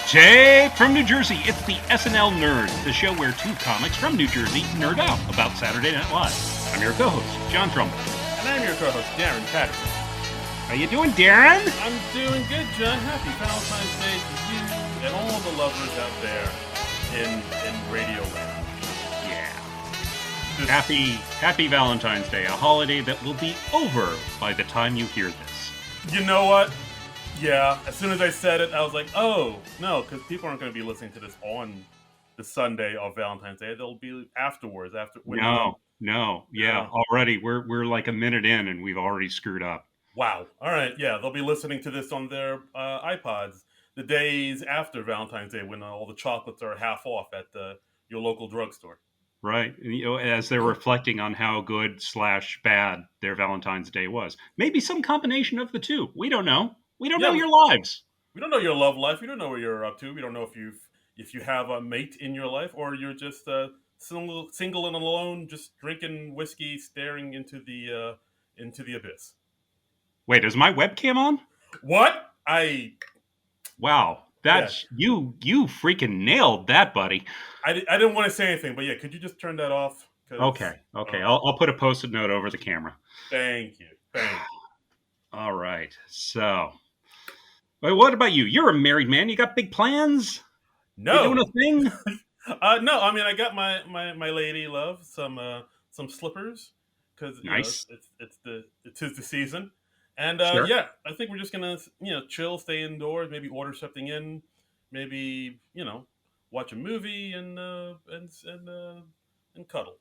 Jake from New Jersey. It's the SNL Nerds, the show where two comics from New Jersey nerd out about Saturday Night Live. I'm your co-host, John Trumbull. And I'm your co-host, Darren Patterson. How you doing, Darren? I'm doing good, John. Happy Valentine's Day to you and all the lovers out there in Radio Land. Yeah. Happy Valentine's Day, a holiday that will be over by the time you hear this. You know what? Yeah, as soon as I said it, I was like, oh, no, because people aren't going to be listening to this on the Sunday of Valentine's Day. They'll be afterwards. Already we're like a minute in and we've already screwed up. Wow. All right, yeah, they'll be listening to this on their iPods the days after Valentine's Day when all the chocolates are half off at your local drugstore. Right. As they're reflecting on how good/bad their Valentine's Day was. Maybe some combination of the two. We don't know. We don't know your lives. We don't know your love life. We don't know what you're up to. We don't know if you have a mate in your life or you're just single and alone, just drinking whiskey, staring into the abyss. Wait, is my webcam on? What? Wow, that's you freaking nailed that, buddy. I didn't want to say anything, but yeah, could you just turn that off? Okay. I'll put a post-it note over the camera. Thank you. All right. So, wait, what about you? You're a married man. You got big plans? No. You doing a thing? No. I mean, I got my lady love some slippers because nice. It's the season, and sure. Yeah, I think we're just gonna chill, stay indoors, maybe order something in, maybe watch a movie and cuddle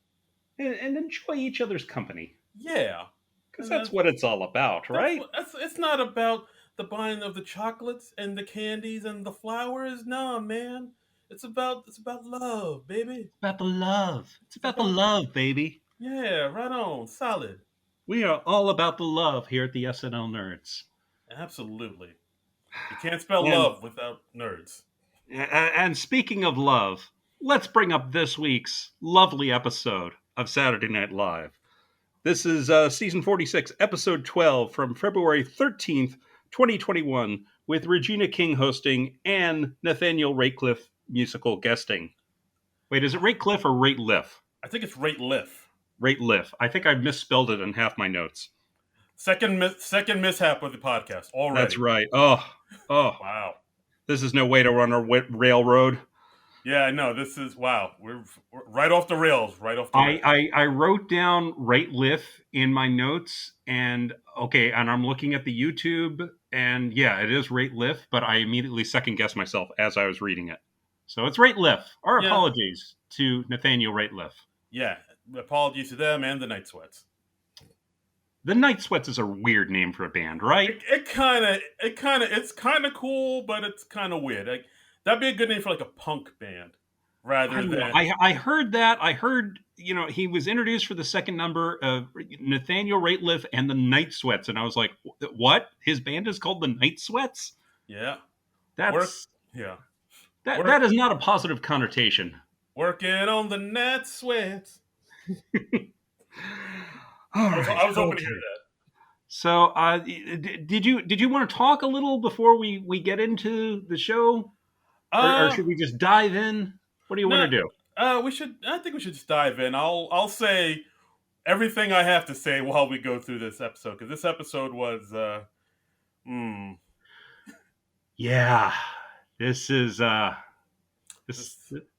and enjoy each other's company. Yeah. Because that's what it's all about, right? It's not about the buying of the chocolates and the candies and the flowers. No, man. It's about love, baby. It's about the love. It's about the love, baby. Yeah, right on. Solid. We are all about the love here at the SNL Nerds. Absolutely. You can't spell love without nerds. And speaking of love, let's bring up this week's lovely episode of Saturday Night Live. This is season 46, episode 12 from February 13th, 2021, with Regina King hosting and Nathaniel Rateliff musical guesting. Wait, is it Rateliff or Rateliff? I think it's Rateliff. Rateliff. I think I misspelled it in half my notes. Second mishap with the podcast already. That's right. Oh. Wow. This is no way to run a railroad. Yeah, no, this is, wow. We're right off the rails, I wrote down Rateliff in my notes, and I'm looking at the YouTube, and yeah, it is Rateliff, but I immediately second-guessed myself as I was reading it. So it's Rateliff. Our apologies to Nathaniel Rateliff. Yeah, apologies to them and the Night Sweats. The Night Sweats is a weird name for a band, right? It's kind of cool, but it's kind of weird. That'd be a good name for like a punk band, rather than. I heard that. I heard he was introduced for the second number of Nathaniel Rateliff and the Night Sweats, and I was like, "What? His band is called the Night Sweats?" Yeah, that is not a positive connotation. Working on the Night Sweats. I was hoping to hear that. So, did you want to talk a little before we get into the show? Or should we just dive in? What do you want to do? I think we should just dive in. I'll say everything I have to say while we go through this episode, because this episode was Yeah. This is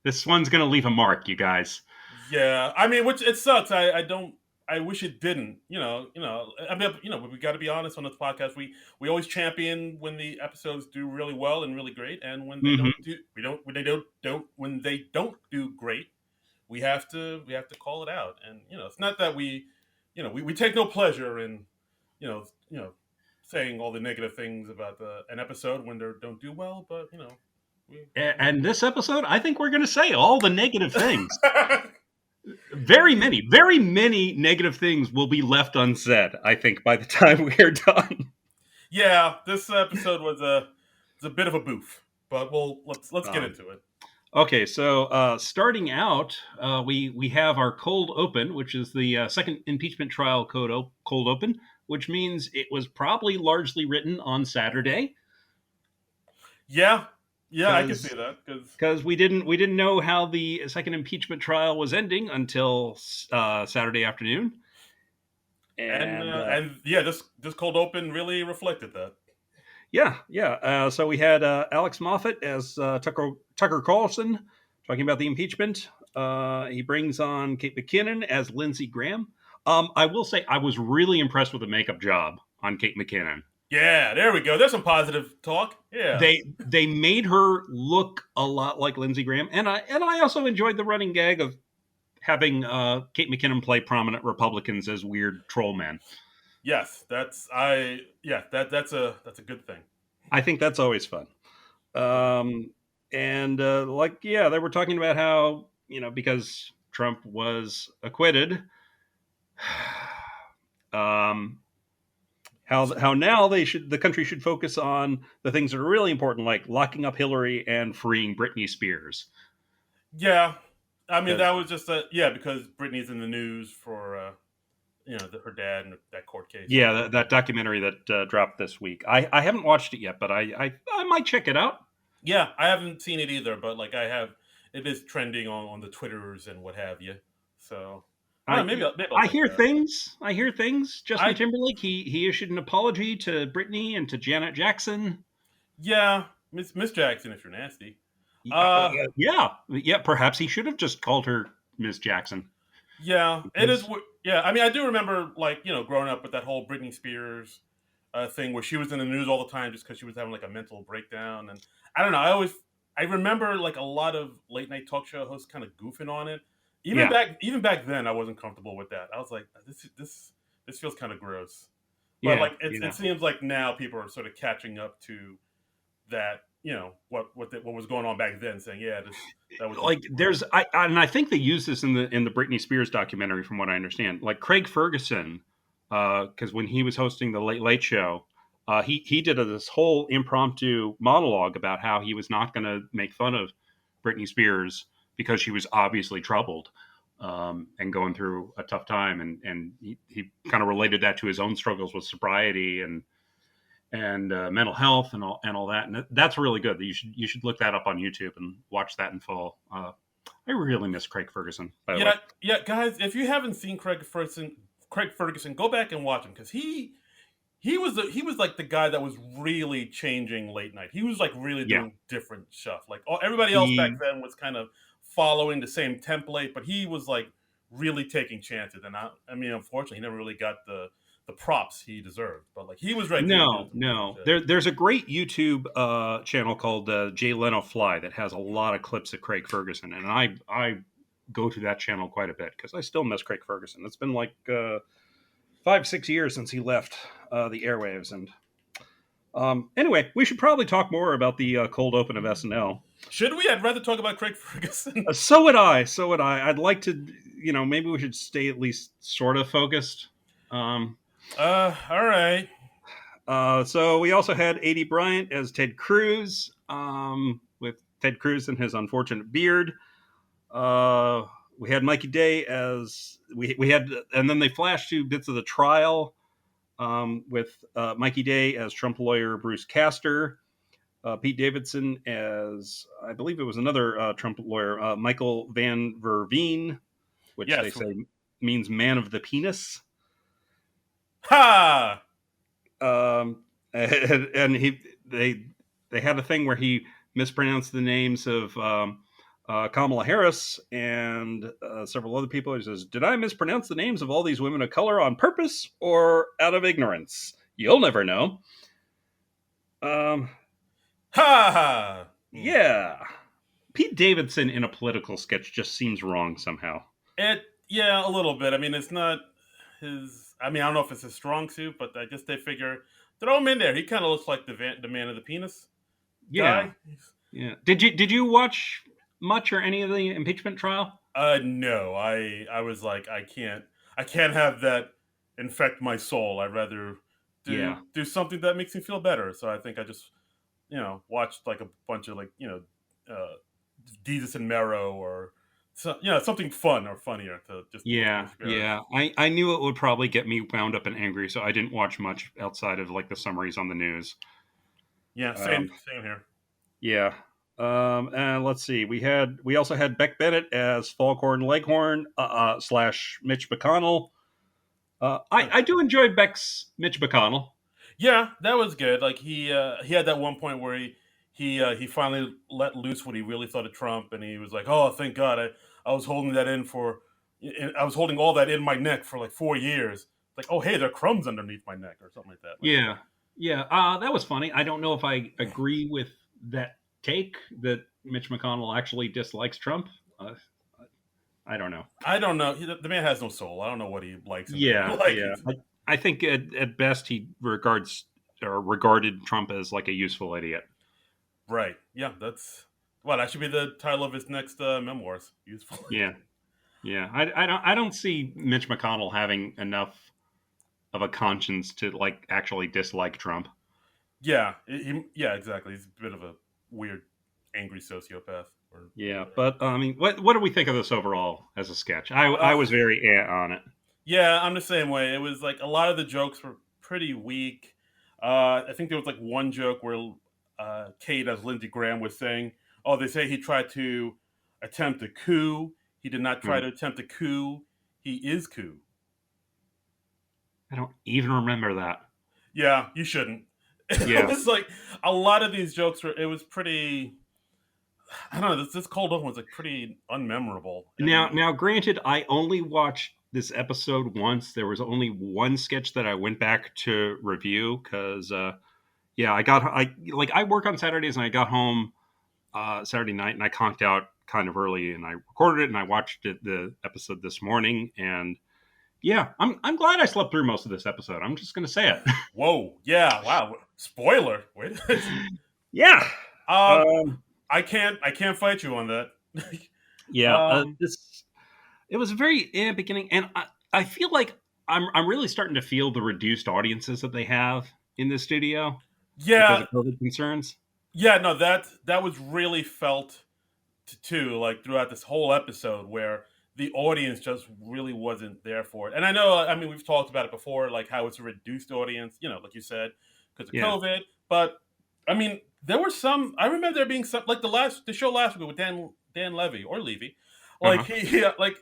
this one's gonna leave a mark, you guys. Yeah. I mean, which it sucks. I wish it didn't. I mean, we got to be honest on this podcast. We always champion when the episodes do really well and really great, and when they don't do great, we have to call it out. And it's not that we take no pleasure in saying all the negative things about an episode when they don't do well, but And this episode, I think we're going to say all the negative things. Very many negative things will be left unsaid, I think, by the time we are done. Yeah, this episode was a bit of a boof, but let's get into it. Okay, so starting out, we have our cold open, which is the second impeachment trial cold open, which means it was probably largely written on Saturday. Yeah, Yeah, I can see that because because we didn't know how the second impeachment trial was ending until Saturday afternoon, and and yeah, this cold open really reflected that. yeah. So we had Alex Moffat as Tucker Carlson talking about the impeachment. He brings on Kate McKinnon as Lindsey Graham. I will say I was really impressed with the makeup job on Kate McKinnon. Yeah, there we go. There's some positive talk. Yeah. They made her look a lot like Lindsey Graham, and I also enjoyed the running gag of having Kate McKinnon play prominent Republicans as weird troll men. Yes, that's a good thing. I think that's always fun. Um, and yeah, they were talking about how because Trump was acquitted, um, how now the country should focus on the things that are really important, like locking up Hillary and freeing Britney Spears. Yeah, I mean Because that was just a yeah because Britney's in the news for her dad and that court case and yeah, everything. that documentary that dropped this week, I haven't watched it yet, but I might check it out. Yeah, I haven't seen it either, but like I have, it is trending on the Twitters and what have you. So I maybe I'll I check hear it out. things. I hear things. Justin I Timberlake he issued an apology to Britney and to Janet Jackson. Yeah, Miss Jackson, if you're nasty. Uh, Yeah. Perhaps he should have just called her Miss Jackson yeah, it is. because Yeah, I mean, I do remember like growing up with that whole Britney Spears thing where she was in the news all the time just because she was having like a mental breakdown, and I don't know. I remember like a lot of late night talk show hosts kind of goofing on it. yeah, Even back then, I wasn't comfortable with that. I was like, this feels kind of gross. But yeah, like it seems like now people are sort of catching up to that. What was going on back then, saying yeah, that was just like gross. and I think they use this in the Britney Spears documentary, from what I understand. Like Craig Ferguson, because when he was hosting the Late Late Show, he did this whole impromptu monologue about how he was not going to make fun of Britney Spears because she was obviously troubled and going through a tough time, and he kind of related that to his own struggles with sobriety and mental health and all that. And that's really good. You should look that up on YouTube and watch that in full. I really miss Craig Ferguson, by the way. Yeah, yeah, guys, if you haven't seen Craig Ferguson, go back and watch him because he was like the guy that was really changing late night. He was like really Yeah, doing different stuff. Like everybody else back he then was kind of following the same template, but he was like really taking chances. And I mean, unfortunately, he never really got the props he deserved. But like he was really doing no some different no. shit. There's a great YouTube channel called Jay Leno Fly that has a lot of clips of Craig Ferguson, and I go to that channel quite a bit because I still miss Craig Ferguson. It's been like 5-6 years since he left the airwaves, and anyway, we should probably talk more about the cold open of SNL. Should we? I'd rather talk about Craig Ferguson. So would I. So would I. I'd like to, maybe we should stay at least sort of focused. Um, All right. so we also had A.D. Bryant as Ted Cruz, with Ted Cruz and his unfortunate beard. We had Mikey Day as we had, and then they flashed to bits of the trial with Mikey Day as Trump lawyer Bruce Castor, Pete Davidson as I believe it was another Trump lawyer, Michael Van Verveen, which they Yes. say means man of the penis. Ha! And they had a thing where he mispronounced the names of Kamala Harris and several other people. He says, "Did I mispronounce the names of all these women of color on purpose or out of ignorance? You'll never know." Um, Ha! yeah, Pete Davidson in a political sketch just seems wrong somehow. Yeah, a little bit. I mean, it's not his. I mean, I don't know if it's his strong suit, but I guess they figure throw him in there. He kind of looks like the man of the penis Yeah, guy. yeah. Did you watch much or any of the impeachment trial? No, I was like, I can't have that infect my soul. I'd rather Yeah. do something that makes me feel better. So I think I just watched like a bunch of like Jesus and Marrow or something fun or funnier to just lift my Yeah, spirits. yeah. I knew it would probably get me wound up and angry, so I didn't watch much outside of like the summaries on the news. Yeah, Um, same here. yeah. And let's see, we also had Beck Bennett as Foghorn Leghorn slash Mitch McConnell. I do enjoy Beck's Mitch McConnell. Yeah, that was good. Like he had that one point where he finally let loose what he really thought of Trump, and he was like, "Oh, thank God, I was holding that in for, I was holding all that in my neck for like 4 years." Like, oh hey, there are crumbs underneath my neck or something like that. Like, Yeah, yeah, that was funny. I don't know if I agree with that take that Mitch McConnell actually dislikes Trump. Uh, I don't know. I don't know. The man has no soul. I don't know what he likes and Yeah, doesn't like. yeah. I think at best he regards or regarded Trump as like a useful idiot. Right. Yeah, that's well. That should be the title of his next memoirs. Useful. Yeah, yeah. I don't see Mitch McConnell having enough of a conscience to like actually dislike Trump. Yeah. Yeah. Exactly. He's a bit of a weird, angry sociopath. Or Yeah, but I mean, what do we think of this overall as a sketch? I uh, was very on it. yeah, I'm the same way. It was like a lot of the jokes were pretty weak. I think there was like one joke where Kate, as Lindsey Graham, was saying, "Oh, they say he tried to attempt a coup. He did not try Hmm. to attempt a coup. He is coup." I don't even remember that. Yeah, you shouldn't. It Yeah. was like a lot of these jokes were. It was pretty. I don't know. This cold open was like pretty unmemorable, Now, and now, granted, I only watched this episode once. There was only one sketch that I went back to review because, yeah, I work on Saturdays and I got home Saturday night and I conked out kind of early and I recorded it and I watched the episode this morning and yeah, I'm glad I slept through most of this episode. I'm just gonna say it. whoa, yeah, wow, spoiler. Wait, Yeah. um, Um, I can't fight you on that. yeah. um, This it was a very beginning, and I feel like I'm really starting to feel the reduced audiences that they have in the studio because yeah, of COVID concerns. yeah, no, that was really felt too, like throughout this whole episode, where the audience just really wasn't there for it. And I know, I mean, we've talked about it before, like how it's a reduced audience, like you said, because of Yeah. COVID. But I mean, there were some. I remember there being some, like the show last week with Dan Levy or Levy, Uh like huh. like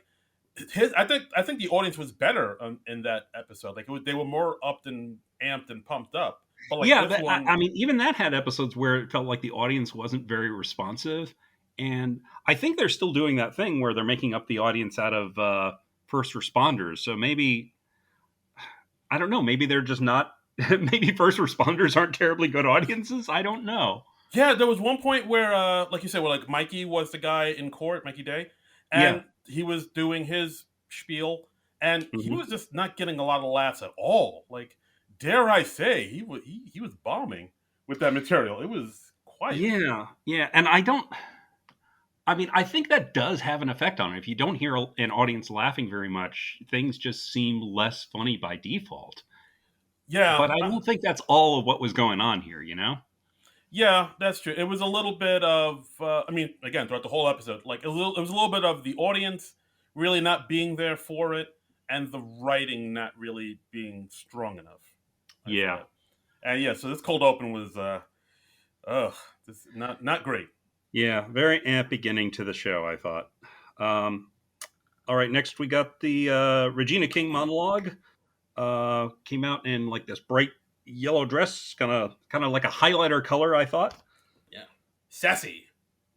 his. I think the audience was better in that episode. Like they were more upped and amped and pumped up. But like Yeah, this I one, mean, even that had episodes where it felt like the audience wasn't very responsive, and I think they're still doing that thing where they're making up the audience out of first responders. So maybe I don't know. Maybe they're just not. Maybe first responders aren't terribly good audiences. I don't know. yeah, there was one point where, like you said, where like Mikey was the guy in court, Mikey Day, Yeah. and he was doing his spiel, and he Hmm. was just not getting a lot of laughs at all. Like, dare I say, he was bombing with that material. It was quite. Yeah, yeah, and I don't. I mean, I think that does have an effect on it. If you don't hear an audience laughing very much, things just seem less funny by default. Yeah, But I don't think that's all of what was going on here. You know? yeah, that's true. It was a little bit of, I mean, again, throughout the whole episode, like it was a little bit of the audience really not being there for it, and the writing not really being strong enough. I Yeah. thought. And yeah, so this cold open was ugh, this not great. Yeah, very amp beginning to the show, I thought. Um, all right, next we got the Regina King monologue. Came out in like this bright yellow dress, kind of like a highlighter color, I thought. Yeah. Sassy.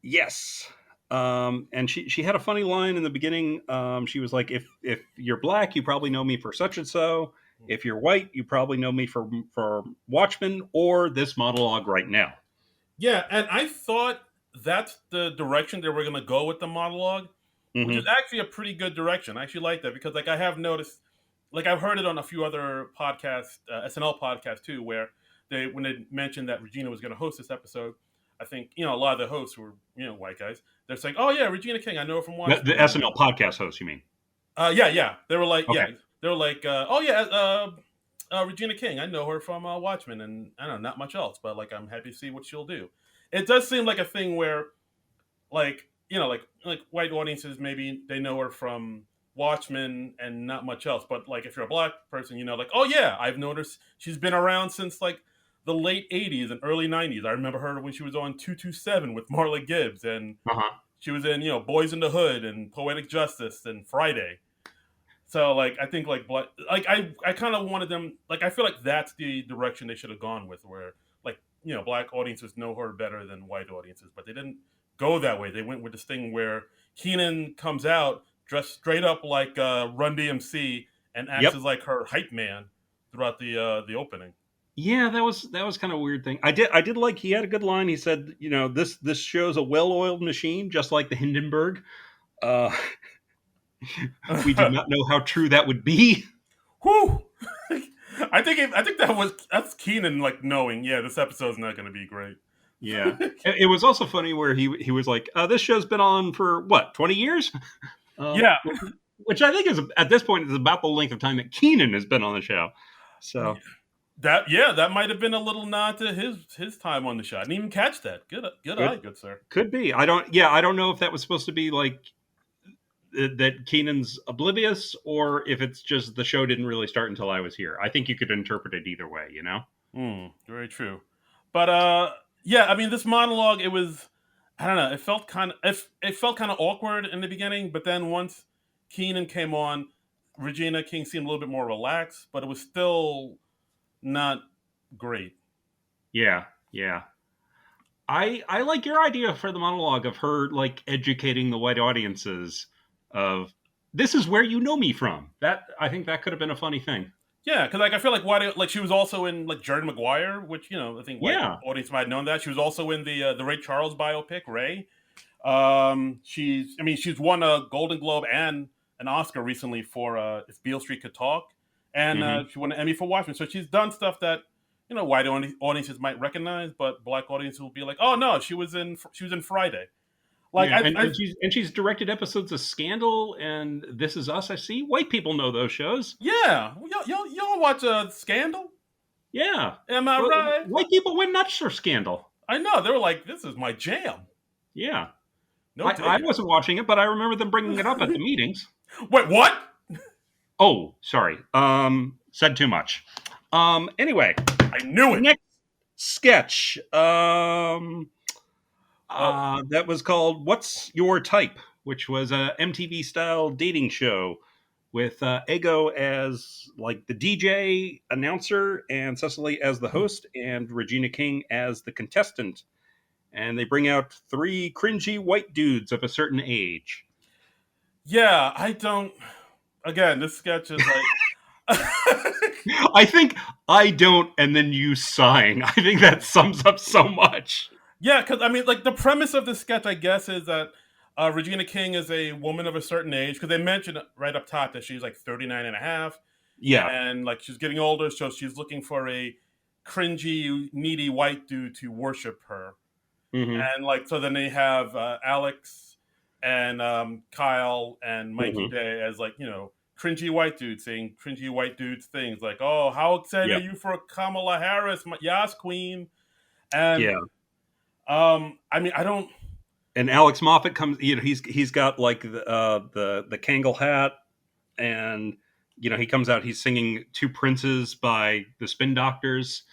Yes. And she had a funny line in the beginning. She was like, if you're black, you probably know me for such and so. If you're white, you probably know me for Watchmen or this monologue right now. Yeah, and I thought that's the direction they were gonna go with the monologue, which is Hmm. actually a pretty good direction. I actually like that because like I have noticed, like I've heard it on a few other podcasts, SNL podcasts too, where they when they mentioned that Regina was gonna host this episode, I think a lot of the hosts were white guys. They're saying, "Oh yeah, Regina King, I know her from The Watchmen." SNL podcast host, you mean? Yeah, yeah. They were like, Okay. yeah, they were like, oh yeah, Regina King. I know her from Watchmen, and I don't know, not much else, but like, I'm happy to see what she'll do. It does seem like a thing where, like, like white audiences maybe they know her from Watchmen and not much else, but like if you're a black person, like, oh yeah, I've noticed she's been around since like the late 80s and early 90s. I remember her when she was on 227 with Marla Gibbs, and Uh-huh. she was in, Boys in the Hood and Poetic Justice and Friday. So like I think like I kind of wanted them, like I feel like that's the direction they should have gone with, where like black audiences know her better than white audiences, but they didn't go that way. They went with this thing where Keenan comes out dressed straight up like Run DMC and acts Yep. as like her hype man throughout the opening. Yeah, that was kind of a weird thing. I did like he had a good line. He said, this show's a well-oiled machine, just like the Hindenburg. Uh, we do not know how true that would be. Whew. I think that's Keenan like knowing, yeah, this episode's not going to be great. Yeah. It was also funny where he was like, this show's been on for what, 20 years? Yeah, Which I think is at this point is about the length of time that Keenan has been on the show. So that might have been a little nod to his time on the show. I didn't even catch that. Good eye, could good sir. could be. I don't know if that was supposed to be like that Keenan's oblivious or if it's just the show didn't really start until I was here. I think you could interpret it either way, you know? Very true. But yeah, I mean, this monologue, it was, I don't know, it felt kind of awkward in the beginning, but then once Keenan came on, Regina King seemed a little bit more relaxed, but it was still not great. Yeah, yeah. I like your idea for the monologue of her like educating the white audiences of this is where you know me from. That I think that could have been a funny thing. Yeah, because like I feel like like she was also in like Jerry Maguire, which I think white Yeah. audience might have known that. She was also in the Ray Charles biopic Ray. She's won a Golden Globe and an Oscar recently for If Beale Street Could Talk, and Hmm. she won an Emmy for Watchmen. So she's done stuff that white audiences might recognize, but black audiences will be like, oh no, she was in Friday. Like Yeah, and, I and she's directed episodes of Scandal and This Is Us. I see white people know those shows. yeah, y'all watch Scandal? Yeah, Am I well, right? white people went nuts for Scandal. I know they were like, this is my jam. Yeah, No I digging. wasn't watching it, but I remember them bringing it up at the meetings. Wait, what? Oh, sorry. Said too much. Anyway, I knew it. next sketch. Oh, That was called "What's Your Type," which was a MTV style dating show with Ego as like the DJ announcer and Cecily as the host and Regina King as the contestant. And they bring out three cringy white dudes of a certain age. yeah. I don't. Again, this sketch is like. I think I don't, and then you sighing. I think that sums up so much. Yeah, because I mean, like the premise of the sketch, I guess, is that Regina King is a woman of a certain age. Because they mentioned right up top that she's like 39 and a half, Yeah. and like she's getting older, so she's looking for a cringy, needy white dude to worship her. Hmm. And like, so then they have Alex and Kyle and Mikey Hmm. Day as like cringy white dudes saying cringy white dudes things like, "Oh, how excited Yep. are you for Kamala Harris, Yas Queen?" And Yeah. I mean, I don't. And Alex Moffat comes. He's got like the Kangol hat, and he comes out. He's singing "Two Princes" by the Spin Doctors.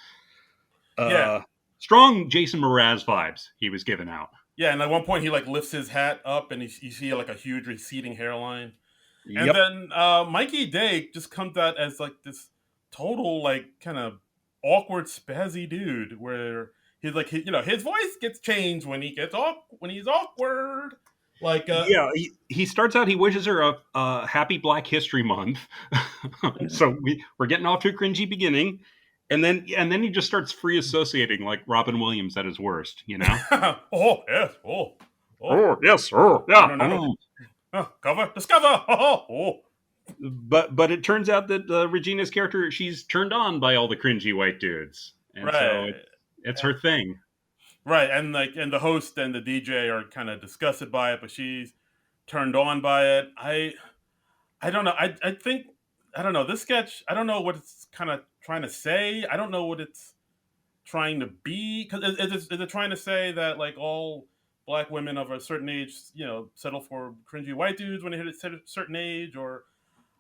Yeah, Uh, Strong Jason Mraz vibes he was giving out. yeah. And at one point, he like lifts his hat up, and you see like a huge receding hairline. And Yep. then Mikey Day just comes out as like this total like kind of awkward spazzy dude, where he's like his voice gets changed when when he's awkward. Like Yeah, he starts out. He wishes her a happy Black History Month. So we're getting off to a cringy beginning, and then he just starts free associating like Robin Williams at his worst. oh yes, oh Oh yes, oh no yeah. no no no. Cover discover oh. But it turns out that Regina's character, she's turned on by all the cringy white dudes, and so Right. it's her thing. Right, and like, and the host and the DJ are kind of disgusted by it, but she's turned on by it. I don't know. I think I don't know this sketch. I don't know what it's kind of trying to say. I don't know what it's trying to be. Because is it trying to say that like all black women of a certain age, settle for cringy white dudes when they hit a certain age, or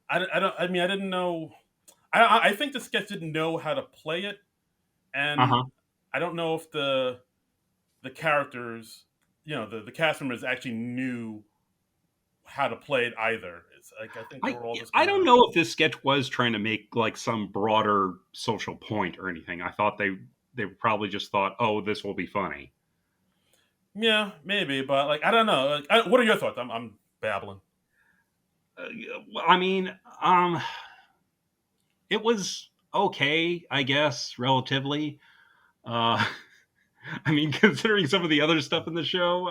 I don't. I mean, I didn't know. I think the sketch didn't know how to play it, and Uh-huh. I don't know if the characters, the cast members actually knew how to play it either. It's like I think they I were all just I kind don't of. know if this sketch was trying to make like some broader social point or anything. I thought they probably just thought, "Oh, this will be funny." Yeah, maybe, but like I don't know. Like, what are your thoughts? I'm babbling. Uh, I mean, um it was okay, I guess, relatively. Uh I mean, considering some of the other stuff in the show,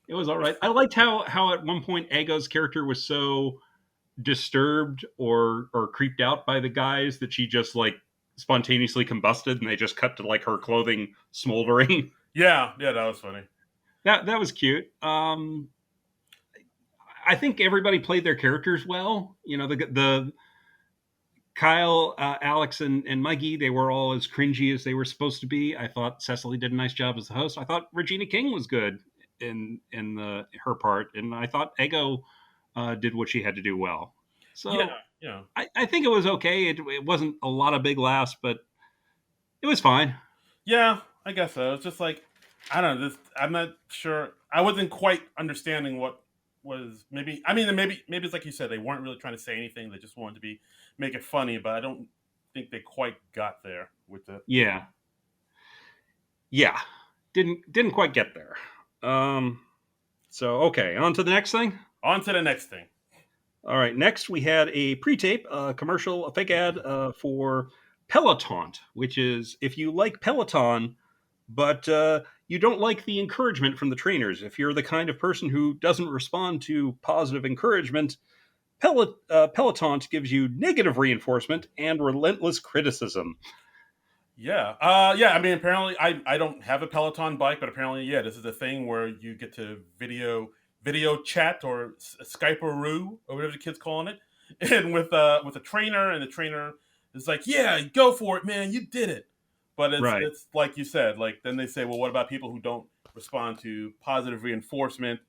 it was all right. I liked how at one point Ego's character was so disturbed or creeped out by the guys that she just like spontaneously combusted and they just cut to like her clothing smoldering. Yeah, yeah, that was funny. That was cute. I think everybody played their characters well. You know, the Kyle, Alex, and Mikey, they were all as cringy as they were supposed to be. I thought Cecily did a nice job as the host. I thought Regina King was good in the her part, and I thought Ego did what she had to do well. Yeah, So yeah, I think it was okay. It wasn't a lot of big laughs, but it was fine. yeah. I guess so. It's just like I don't know. This I'm not sure. I wasn't quite understanding what was maybe. I mean, maybe it's like you said. They weren't really trying to say anything. They just wanted to be make it funny. But I don't think they quite got there with it. Yeah, yeah. Didn't quite get there. Um, so okay, on to the next thing. On to the next thing. All right, next we had a pre-tape commercial, a fake ad for Peloton, which is if you like Peloton, but you don't like the encouragement from the trainers. If you're the kind of person who doesn't respond to positive encouragement, Peloton gives you negative reinforcement and relentless criticism. Yeah. Yeah. I mean, apparently, I don't have a Peloton bike, but apparently, yeah, this is a thing where you get to video chat or Skype-a-roo or whatever the kids calling it, and with a trainer, and the trainer is like, "Yeah, go for it, man, you did it." But Right. it's like you said, like then they say, "Well, what about people who don't respond to positive reinforcement?"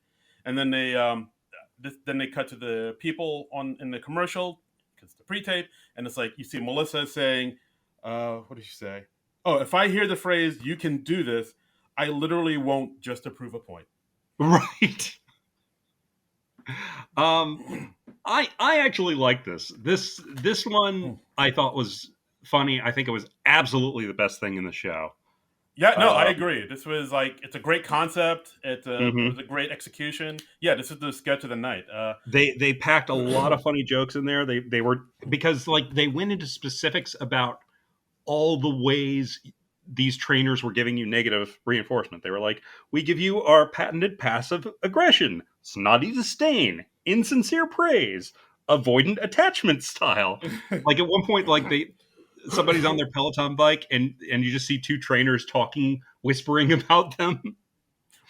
And then then they cut to the people on in the commercial because the pre-tape, and it's like you see Melissa saying what did she say? Oh, if I hear the phrase "you can do this," I literally won't just to prove a point. Right. Um, I actually like this. This one I thought was funny. I think it was absolutely the best thing in the show. Yeah, no, I Uh, agree. This was like it's a great concept. It was mhm. a great execution. Yeah, this is the sketch of the night. They packed a lot of funny jokes in there. They were because like they went into specifics about all the ways these trainers were giving you negative reinforcement. They were like, "We give you our patented passive aggression, snotty disdain, insincere praise, avoidant attachment style." Like at one point, like somebody's on their Peloton bike and you just see two trainers talking, whispering about them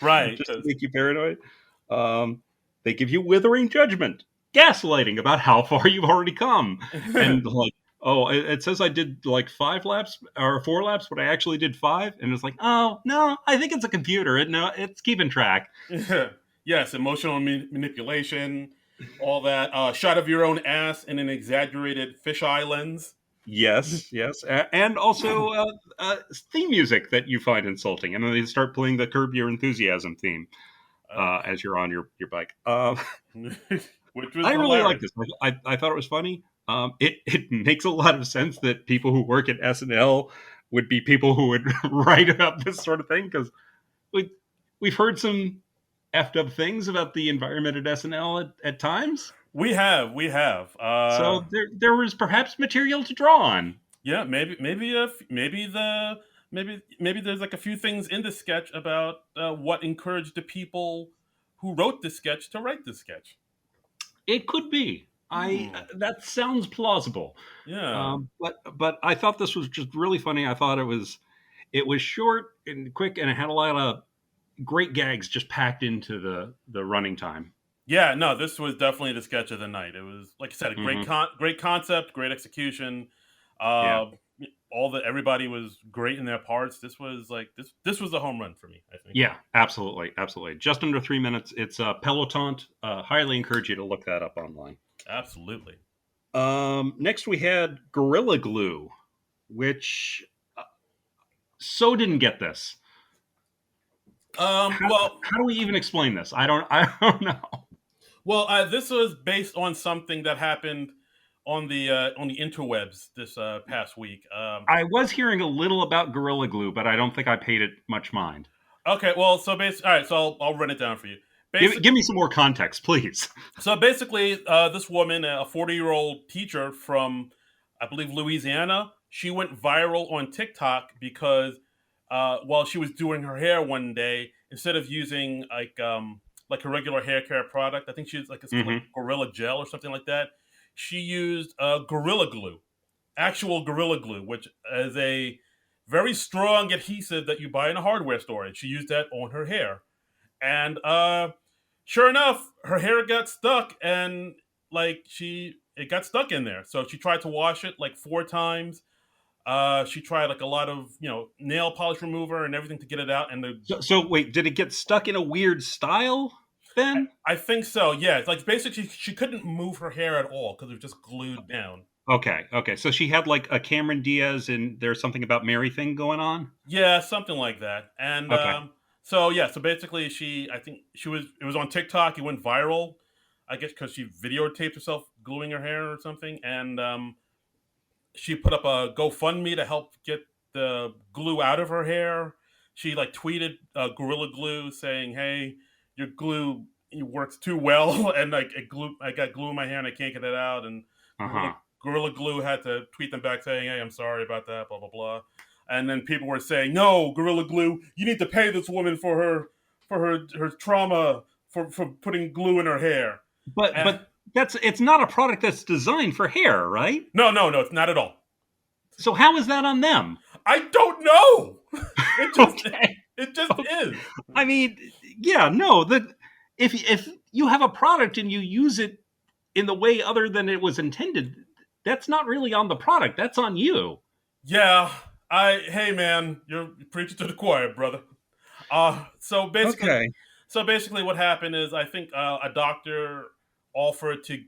Right, just to because make you paranoid. Um, they give you withering judgment, gaslighting about how far you've already come, and like, oh, it says I did like 5 laps or 4 laps, but I actually did five, and it's like, oh no, I think it's a computer. No, it's keeping track. yes, emotional manipulation, all that. Shot of your own ass in an exaggerated fisheye lens. Yes, yes, and also theme music that you find insulting, and then they start playing the Curb Your Enthusiasm theme as you're on your bike. Which was I really like hilarious. this. I thought it was funny. It makes a lot of sense that people who work at SNL would be people who would write about this sort of thing because we we've heard some effed up things about the environment at SNL at times. We have. So there was perhaps material to draw on. Yeah, maybe there's like a few things in the sketch about what encouraged the people who wrote the sketch to write the sketch. It could be. I Hmm. that sounds plausible. Yeah. But I thought this was just really funny. I thought it was short and quick, and it had a lot of great gags just packed into the running time. Yeah, no, this was definitely the sketch of the night. It was, like I said, a Hmm. great concept, great execution. Yeah, Uh, everybody was great in their parts. This was a home run for me. I think. yeah, absolutely, absolutely. Just under 3 minutes. It's Peloton. Highly encourage you to look that up online. Absolutely. Next we had Gorilla Glue, which so didn't get this. How, Well, how do we even explain this? I don't know. this was based on something that happened on the interwebs this past week. I was hearing a little about Gorilla Glue, but I don't think I paid it much mind. Okay, well, so basically, all right, so I'll run it down for you. Give me some more context, please. So basically, this woman, a 40-year-old teacher from, I believe, Louisiana, she went viral on TikTok because while she was doing her hair one day, instead of using like a regular hair care product, I think she used it's called like Hmm. Gorilla Gel or something like that. She used Gorilla Glue, actual Gorilla Glue, which is a very strong adhesive that you buy in a hardware store, and she used that on her hair. And sure enough, her hair got stuck, and it got stuck in there. So she tried to wash it like 4 times. She tried like a lot of nail polish remover and everything to get it out, and So wait, did it get stuck in a weird style then? I think so. Yeah, it's like basically she couldn't move her hair at all because it was just glued down. Okay. So she had like a Cameron Diaz and there's something about Mary thing going on? Yeah, something like that. And Okay. so yeah, so basically I think it was on TikTok. It went viral, I guess, because she videotaped herself gluing her hair or something, and she put up a GoFundMe to help get the glue out of her hair. She like tweeted Gorilla Glue saying, "Hey, your glue works too well, and I got glue in my hair and I can't get it out." And Uh-huh. Gorilla Glue had to tweet them back saying, "Hey, I'm sorry about that." Blah blah blah. And then people were saying, "No, Gorilla Glue, you need to pay this woman for her trauma for putting glue in her hair." And, But it's not a product that's designed for hair, right? no, it's not at all. So how is that on them? I don't know. It just Okay. it just is. I mean, yeah, no, that if you have a product and you use it in the way other than it was intended, that's not really on the product. That's on you. Yeah. Hey man, you're preaching to the choir, brother. Uh so basically Okay. so basically what happened is I think a doctor offered to,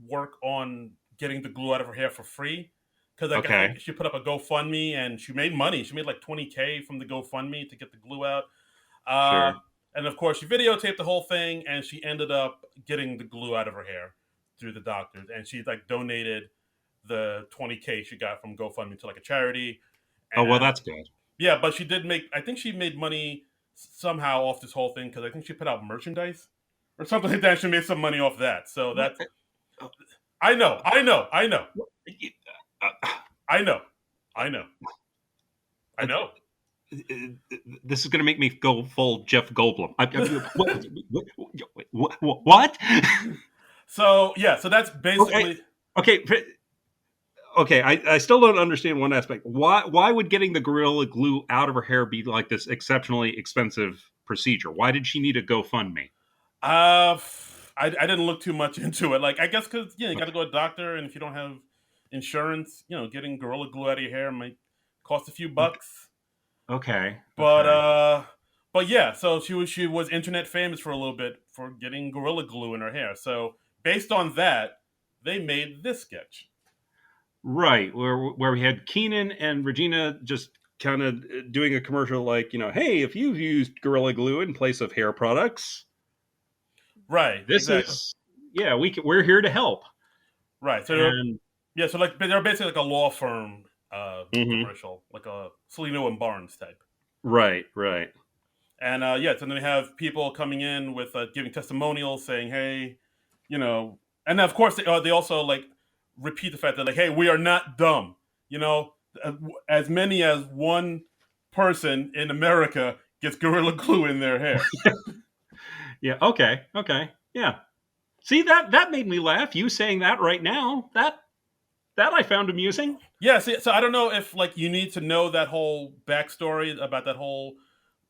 work on getting the glue out of her hair for free cuz I Okay. think she put up a GoFundMe and she made money. She made like 20K from the GoFundMe to get the glue out. Uh Sure. and of course she videotaped the whole thing and she ended up getting the glue out of her hair through the doctors and she like donated the 20K she got from GoFundMe to like a charity. Oh, well, And that's good. yeah, but she did make. I think she made money somehow off this whole thing because I think she put out merchandise or something like that. She made some money off that. So What? that's. I know, Uh, I know, I know, I know. this is going to make me go full Jeff Goldblum. What? So yeah, so that's Okay. basically. Okay. Okay. I still don't understand one aspect. Why would getting the Gorilla Glue out of her hair be like this exceptionally expensive procedure? Why did she need a GoFundMe? Uh, I didn't look too much into it. Like I guess because you got to Okay. go to a doctor, and if you don't have insurance, getting gorilla glue out of your hair might cost a few bucks. Okay. But Okay. yeah, so she was internet famous for a little bit for getting gorilla glue in her hair. So based on that, they made this sketch. Right. Where we had Keenan and Regina just kind of doing a commercial like, hey, if you've used Gorilla Glue in place of hair products, Right, this exactly. is yeah, we're here to help. Right. So And yeah, so like they're basically like a law firm mhm. commercial, like a Celino and Barnes type. Right. And yeah, so then they have people coming in with giving testimonials, saying, "Hey, you know," and of course they also like repeat the fact that like, "Hey, we are not dumb." You know, as many as one person in America gets gorilla glue in their hair. Yeah, okay. Yeah. See that made me laugh. You saying that right now, that I found amusing. Yeah, so I don't know if like you need to know that whole backstory about that whole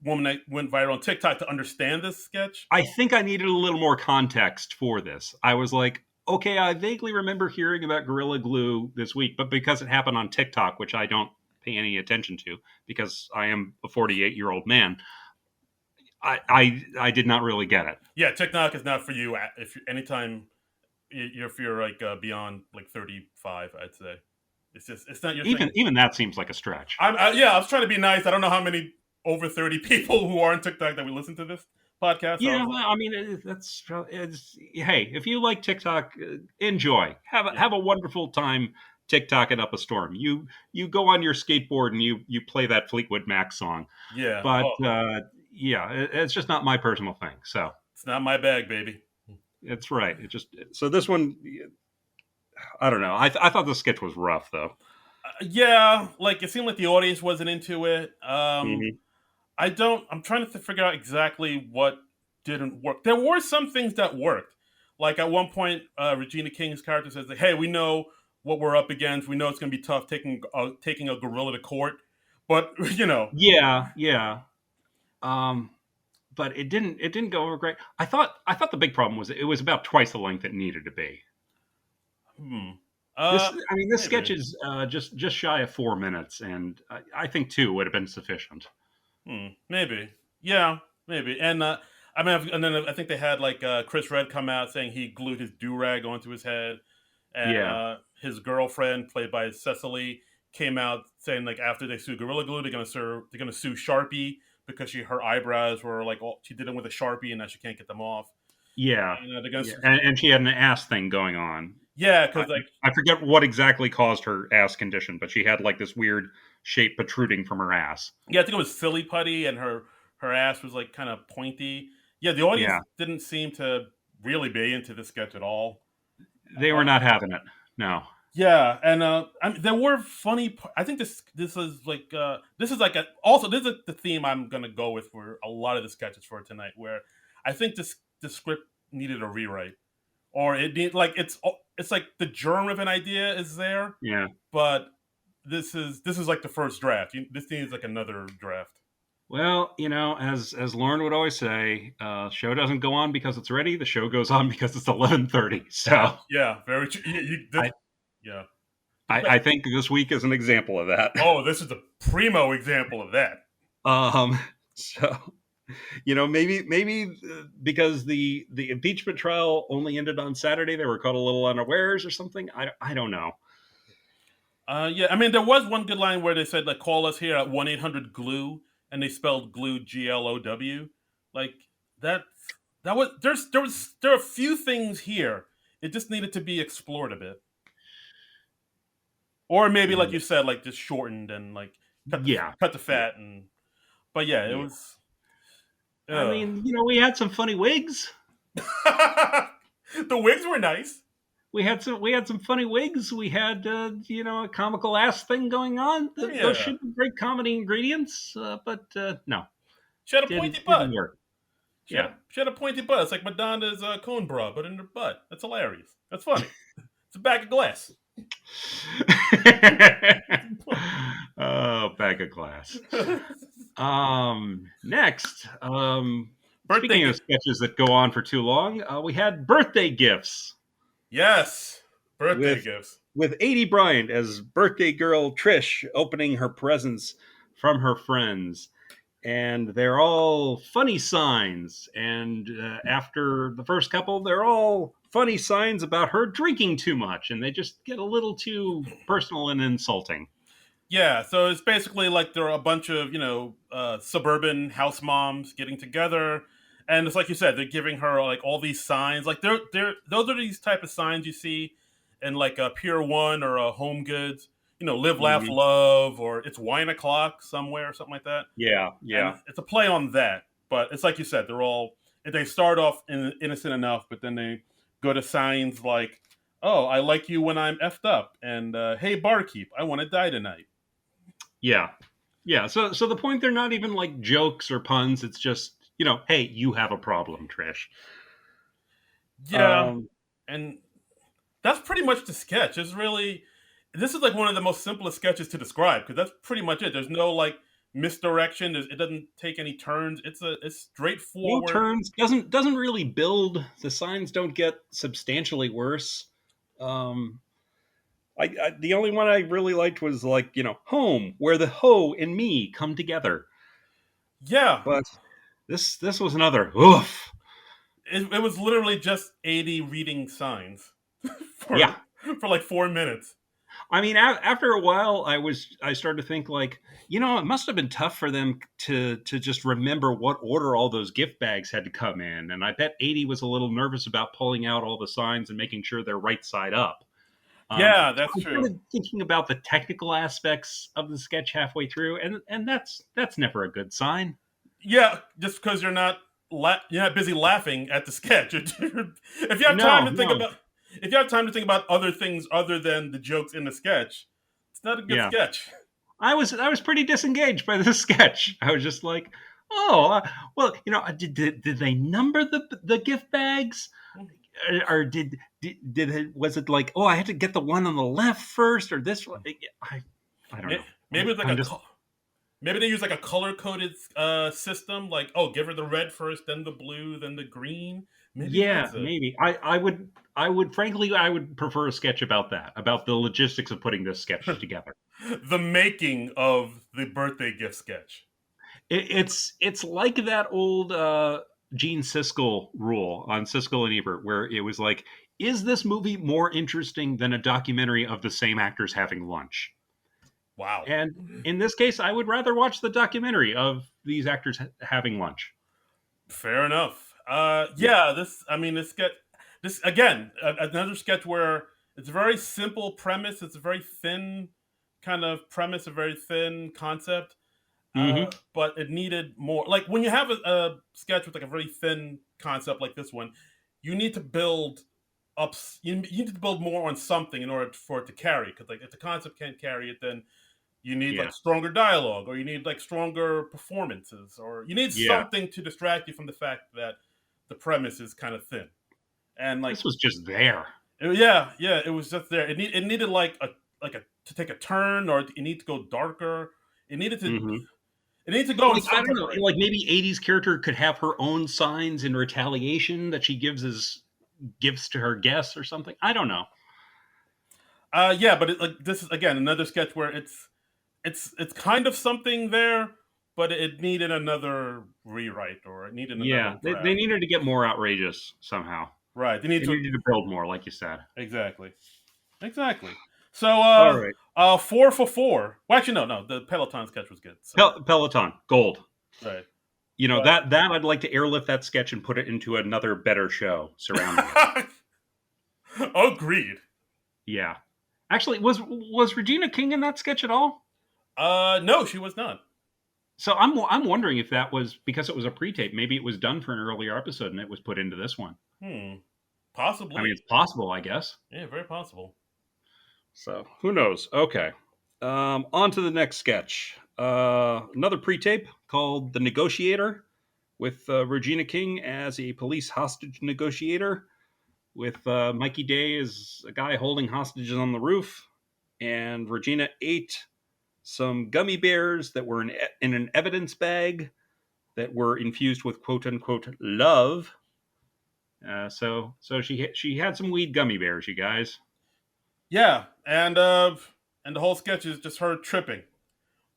woman that went viral on TikTok to understand this sketch. I think I needed a little more context for this. I was like, okay, I vaguely remember hearing about Gorilla Glue this week, but because it happened on TikTok, which I don't pay any attention to because I am a 48-year-old man, I did not really get it. Yeah, TikTok is not for you if anytime if you're like beyond like 35, I'd say. it's not your thing. Even that seems like a stretch. I was trying to be nice. I don't know how many over 30 people who are on TikTok that we listen to this podcast. So I Yeah, was like, well, I mean, hey, if you like TikTok, enjoy. yeah, Have a wonderful time TikToking up a storm. You go on your skateboard and you play that Fleetwood Mac song. yeah. But Oh, yeah, it's just not my personal thing. So it's not my bag, baby. it's right. It just so this one, I don't know. I thought the sketch was rough though. Yeah, like it seemed like the audience wasn't into it. Hmm. I don't. I'm trying to figure out exactly what didn't work. There were some things that worked. Like at one point, Regina King's character says, like, "Hey, we know what we're up against. We know it's going to be tough taking a gorilla to court, but Yeah, yeah. Um, but it didn't go over great. I thought the big problem was it was about twice the length it needed to be. hmm, This sketch maybe, is just shy of 4 minutes, and I think two would have been sufficient. maybe, yeah, maybe." And and then I think they had like Chris Red come out saying he glued his do rag onto his head, and Yeah, his girlfriend, played by Cecily, came out saying like after they sue Gorilla Glue, they're gonna sue Sharpie because her eyebrows were like she did it with a Sharpie and now she can't get them off. yeah, And they're gonna yeah. And she had an ass thing going on. yeah, I, because like I forget what exactly caused her ass condition, but she had like this weird shape protruding from her ass. yeah, I think it was silly putty and her ass was like kind of pointy. Yeah, the audience Yeah, didn't seem to really be into the sketch at all. they were not having it. No. Yeah, and there were funny. I think this is like also this is the theme I'm gonna go with for a lot of the sketches for tonight. Where I think the script needed a rewrite, or it need like it's like the germ of an idea is there, Yeah. but this is like the first draft. This needs like another draft. Well, as Lauren would always say, show doesn't go on because it's ready. The show goes on because it's 11:30. So Yeah, very true. I, Yeah. I think this week is an example of that. Oh, this is a primo example of that. Um, so maybe because the impeachment trial only ended on Saturday, they were caught a little unawares or something. I don't know. Yeah, I mean, there was one good line where they said, like, call us here at 1-800-GLUE, and they spelled glue GLOW. Like, that, that was, there are a few things here. It just needed to be explored a bit. Or maybe, like you said, like, just shortened and, like, Yeah, cut the yeah, fat. But yeah, it yeah. was, I ugh. mean, we had some funny wigs. The wigs were nice. We had some funny wigs. We had a comical ass thing going on. Those Yeah. should be great comedy ingredients, but no, She had a pointy didn't butt. work. Yeah. She had a pointy butt. It's like Madonna's cone bra, but in her butt. That's hilarious. That's funny. It's a bag of glass. Oh, bag of glass. Next, speaking Birthday. of sketches that go on for too long, we had birthday gifts Yes. Birthday with gifts. 80 Bryant as birthday girl Trish opening her presents from her friends. And they're all funny signs. And after the first couple, they're all funny signs about her drinking too much, and they just get a little too personal and insulting. Yeah, so it's basically like there are a bunch of, suburban house moms getting together. And it's like you said, they're giving her like all these signs. Like those are these type of signs you see in like a Pier 1 or a Home Goods. Live, laugh, Hmm. love, or it's wine o'clock somewhere or something like that. Yeah, And yeah, it's a play on that. But it's like you said, they start off innocent enough, but then they go to signs like, "Oh, I like you when I'm effed up," and "Hey, barkeep, I want to die tonight." yeah, yeah. So the point, they're not even like jokes or puns. It's just, hey, you have a problem, Trish. Yeah, Um, and that's pretty much the sketch. This is like one of the most simplest sketches to describe because that's pretty much it. There's no like misdirection. It doesn't take any turns. It's no straightforward. turns. Doesn't really build. The signs don't get substantially worse. Um, the only one I really liked was like, home, where the hoe and me come together. Yeah, But this was another oof. it was literally just 80 reading signs for Yeah, for like 4 minutes. I mean, after a while, I started to think like, it must have been tough for them to just remember what order all those gift bags had to come in, and I bet 80 was a little nervous about pulling out all the signs and making sure they're right side up. Yeah, So that's I true. started thinking about the technical aspects of the sketch halfway through, and that's never a good sign. Yeah, just because you're not busy laughing at the sketch. If you have time No, to think no, about if you have time to think about other things other than the jokes in the sketch, it's not a good yeah. sketch. I was pretty disengaged by this sketch. I was just like, oh, well, did they number the gift bags, or was it like, oh, I had to get the one on the left first, or this one? I don't know. Maybe it's like I'm just maybe they use like a color coded system. Like, oh, give her the red first, then the blue, then the green. Maybe yeah, that's it. maybe I would frankly I would prefer a sketch about that, about the logistics of putting this sketch together. The making of the birthday gift sketch. It's like that old Gene Siskel rule on Siskel and Ebert, where it was like, is this movie more interesting than a documentary of the same actors having lunch? Wow. And in this case, I would rather watch the documentary of these actors having lunch. Fair enough. Yeah. Yeah, this sketch, this again, another sketch where it's a very simple premise. It's a very thin kind of premise, a very thin concept. Hmm. But it needed more. Like when you have a sketch with like a very thin concept like this one, you need to build up. You need to build more on something in order for it to carry. Because like if the concept can't carry it, then you need Yeah. like stronger dialogue, or you need like stronger performances, or you need Yeah. something to distract you from the fact that the premise is kind of thin. And like, This was just there. yeah, it was just there. It needed like a to take a turn, or it needed to go darker. It needed to Hmm. it needed to go in Like, I some don't type of know, direction. like maybe 80's character could have her own signs in retaliation that she gives as gifts to her guests or something. I don't know. Yeah, but like this is again another sketch where it's kind of something there, but it needed another rewrite, or it needed another Yeah, they draft. needed to get more outrageous somehow. Right. They need They to needed to build more, like you said. exactly. Exactly. So All right. 4 for 4. Well, actually no, the Peloton sketch was good. So Peloton, gold. right. That I'd like to airlift that sketch and put it into another better show surrounding it. But agreed. Yeah. Actually, was Regina King in that sketch at all? No, she was not. So I'm wondering if that was because it was a pre-tape. Maybe it was done for an earlier episode and it was put into this one. Hmm. I mean, Possibly. it's possible, I guess. Yeah, very possible. So who knows? Okay. On to the next sketch. Another pre-tape called "The Negotiator," with Regina King as a police hostage negotiator, with Mikey Day as a guy holding hostages on the roof, and Regina ate some gummy bears that were in an evidence bag that were infused with "quote unquote" love. So she had some weed gummy bears, you guys. Yeah, and the whole sketch is just her tripping,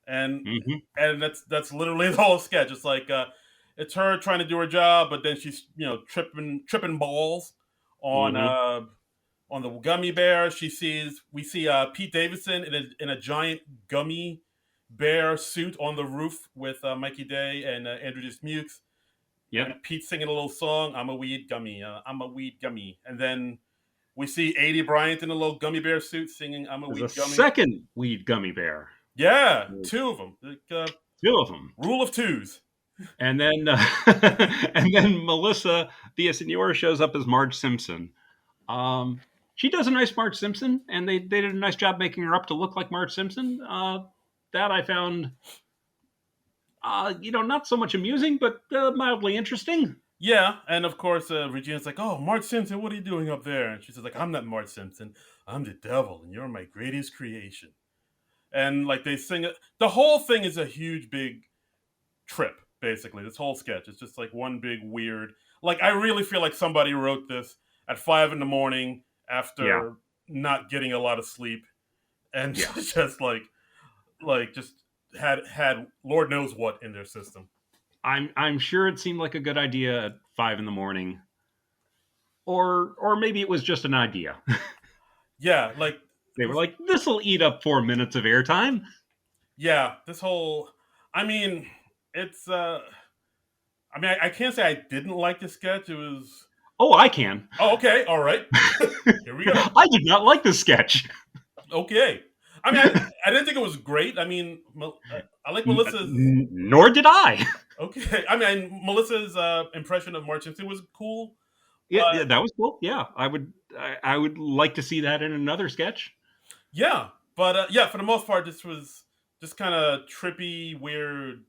and Hmm. and that's literally the whole sketch. It's like it's her trying to do her job, but then she's tripping balls on Hmm. uh on the gummy bear. We see Pete Davidson in a giant gummy bear suit on the roof with Mikey Day and Andrew Dismukes, Yep. and Pete singing a little song. I'm a weed gummy. I'm a weed gummy, and then we see 80 Bryant in a little gummy bear suit singing "I'm a There's a weed gummy." second weed gummy bear. Yeah, two of them. Like, Two of them. rule of twos. And then and then Melissa Villasenor shows up as Marge Simpson. Um, she does a nice Marge Simpson, and they did a nice job making her up to look like Marge Simpson. That I found, not so much amusing, but mildly interesting. Yeah, and of course Regina's like, "Oh, Marge Simpson, what are you doing up there?" And she says, "Like, I'm not Marge Simpson. I'm the devil, and you're my greatest creation." And like they sing it. The whole thing is a huge, big trip. Basically, this whole sketch is just like one big weird. Like, I really feel like somebody wrote this at 5 in the morning Yeah, after not getting a lot of sleep, and yeah. just just had Lord knows what in their system. I'm sure it seemed like a good idea at 5 in the morning, or maybe it was just an idea. Yeah, like They were like, this will eat up 4 minutes of airtime. Yeah, this whole. I mean, it's. I can't say I didn't like the sketch. It was. Oh, I can. Oh, okay, all right. Here we go. I did not like this sketch. Okay. I didn't think it was great. I like Melissa's. Nor did I. Okay. Melissa's impression of March Simpson was cool. Yeah, that was cool. Yeah, I would like to see that in another sketch. Yeah, but yeah, for the most part, this was just kind of trippy, weird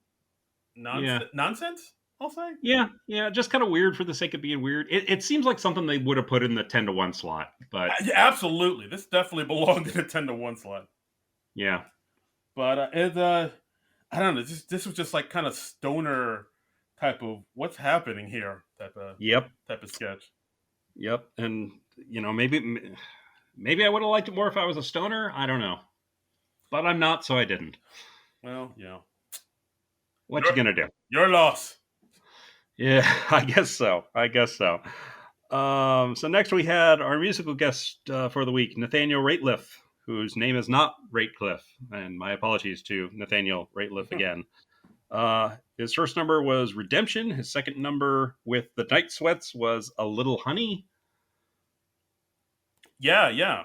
nonsense. I'll say. Yeah, just kind of weird for the sake of being weird. It seems like something they would have put in the 10-1 slot, but Yeah, absolutely, this definitely belonged in the 10-1 slot. Yeah, but I don't know. This was just like kind of stoner type of what's happening here type of sketch. Yep, and maybe I would have liked it more if I was a stoner. I don't know, but I'm not, so I didn't. Well, what you gonna do? Your loss. Yeah, I guess so. So next we had our musical guest for the week, Nathaniel Rateliff, whose name is not Rateliff, and my apologies to Nathaniel Rateliff again. His first number was Redemption. His second number with the Night Sweats was A Little Honey. Yeah.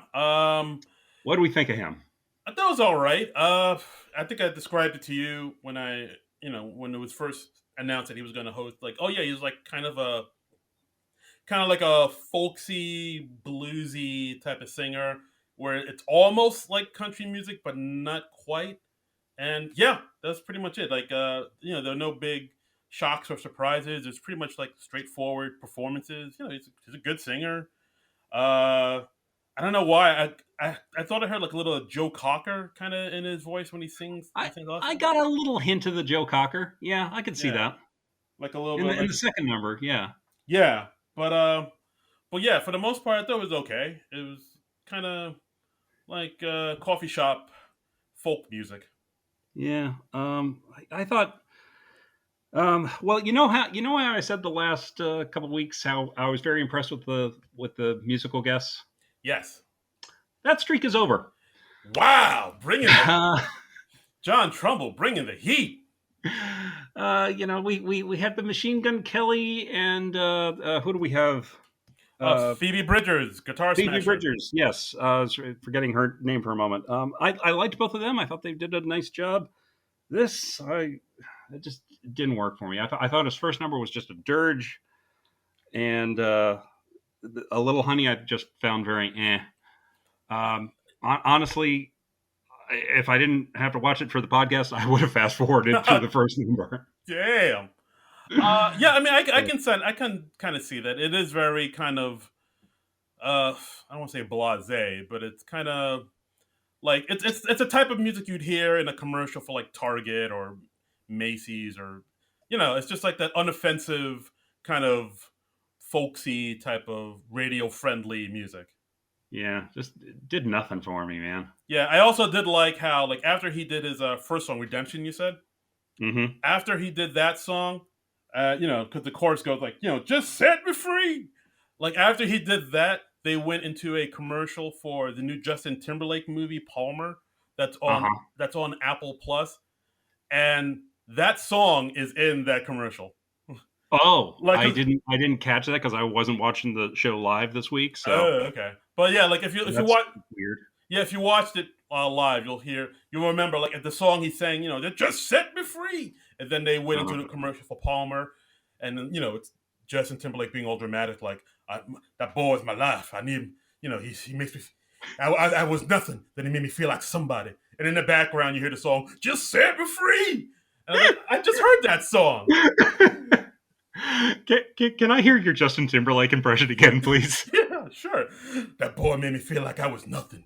What do we think of him? I thought it was all right. I think I described it to you when when it was first announced that he was going to host. Like, oh yeah, he was like kind of like a folksy, bluesy type of singer, where it's almost like country music, but not quite. And yeah, that's pretty much it. Like, there are no big shocks or surprises. It's pretty much like straightforward performances. He's a good singer. I don't know why. I thought I heard like a little Joe Cocker kind of in his voice when he sings. I got a little hint of the Joe Cocker. Yeah, I could see that. Like a little bit in the second number. Yeah. Yeah, but yeah, for the most part, I thought it was okay. It was kind of like coffee shop folk music. Yeah. I thought. Well, how I said the last couple of weeks how I was very impressed with the musical guests. Yes. That streak is over. Wow, John Trumbull bringing the heat. We had the Machine Gun Kelly and who do we have? Phoebe Bridgers, guitar smasher. Phoebe Bridgers, yes. I was forgetting her name for a moment. I liked both of them. I thought they did a nice job. It just didn't work for me. I thought his first number was just a dirge, and A Little Honey I just found very eh. Honestly, if I didn't have to watch it for the podcast, I would have fast forwarded to the first number. Damn. Yeah, I can kind of see that. It is very kind of I don't want to say blasé, but it's kind of like it's a type of music you'd hear in a commercial for like Target or Macy's, or it's just like that unoffensive kind of folksy type of radio friendly music. Yeah, just did nothing for me, man. Yeah, I also did like how, like, after he did his first song, Redemption, you said? Mm-hmm. After he did that song, because the chorus goes like, just set me free. Like, after he did that, they went into a commercial for the new Justin Timberlake movie, Palmer, that's on Apple Plus. And that song is in that commercial. Oh, I didn't catch that because I wasn't watching the show live this week. So okay, but yeah, like if you watch weird, if you watched it live, you'll remember like at the song he's saying, they just set me free, and then they went into the commercial for Palmer, and then it's Justin Timberlake being all dramatic, like that boy is my life. I need him. He makes me. I was nothing. Then he made me feel like somebody. And in the background, you hear the song "Just Set Me Free." And I'm like, I just heard that song. Can I hear your Justin Timberlake impression again, please? Yeah, sure. That boy made me feel like I was nothing.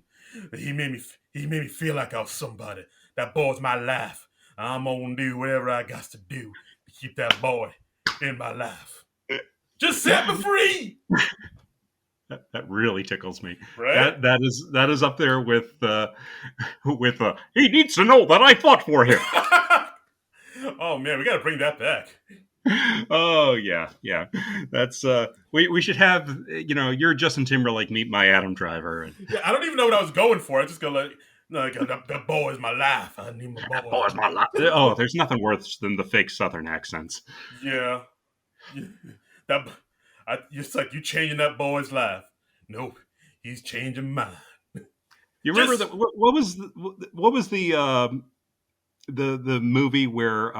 He made me feel like I was somebody. That boy's my life. I'm gonna do whatever I got to do to keep that boy in my life. Just set me free. That really tickles me. Right? That is up there with he needs to know that I fought for him. Oh man, we got to bring that back. Oh yeah, yeah. That's we should have you're Justin Timberlake meet my Adam Driver and Yeah, I don't even know what I was going for. I just go like, no, like that boy is my life. I need my that boy. boy's my life. Oh, there's nothing worse than the fake Southern accents. Yeah, that it's like you changing that boy's life. Nope, he's changing mine. You remember Just that? What was the movie where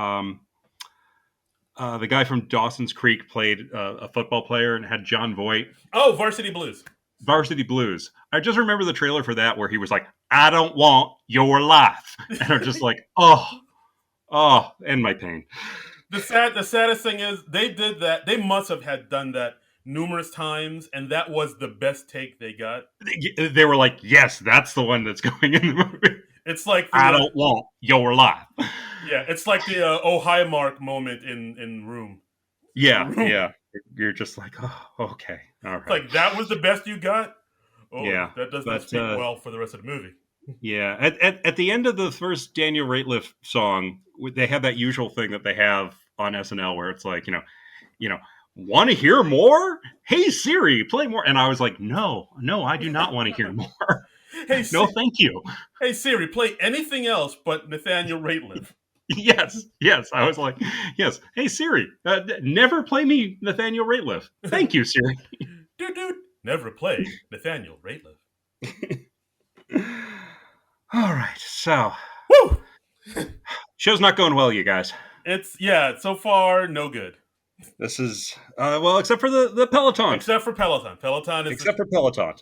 the guy from Dawson's Creek played a football player and had John Voight? Varsity Blues. Varsity Blues. I just remember the trailer for that where he was like, "I don't want your life," and I'm just like, oh, and my pain. The saddest thing is they did that. They must have had done that numerous times, and that was the best take they got. They were like, "Yes, that's the one that's going in the movie." It's like I the don't want your life. yeah, it's like the oh hi Mark moment in Room. Yeah, Room. yeah. You're just like, oh, okay, all It's right. like that was the best you got. Oh, Yeah, that does not but speak well for the rest of the movie. yeah, at the end of the first Daniel Rateliff song, they have that usual thing that they have on SNL where it's like, you know, want to hear more? Hey Siri, play more. And I was like, no, I do not want to hear more. Hey, No, thank you. hey Siri, play anything else but Nathaniel Rateliff. Yes. I was like, yes. Hey Siri, never play me Nathaniel Rateliff. Thank you, Siri. Dude, never play Nathaniel Rateliff. All right, so Woo! show's not going well, you guys. It's so far no good. This is well, except for the Peloton. Except for Peloton. Peloton is Except for Peloton.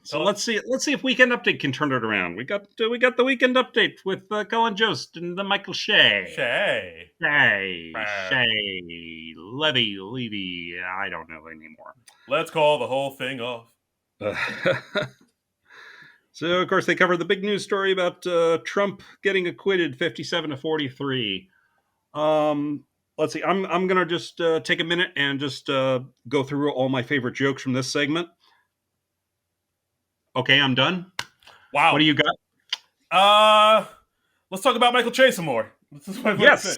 So let's see if Weekend Update can turn it around. We got the Weekend Update with Colin Jost and the Michael Shea. Shay. Levy. I don't know anymore. Let's call the whole thing off. So of course they covered the big news story about Trump getting acquitted 57-43. Let's see. I'm gonna just take a minute and just go through all my favorite jokes from this segment. Okay, I'm done. Wow. What do you got? Let's talk about Michael Che some more. This is what Yes.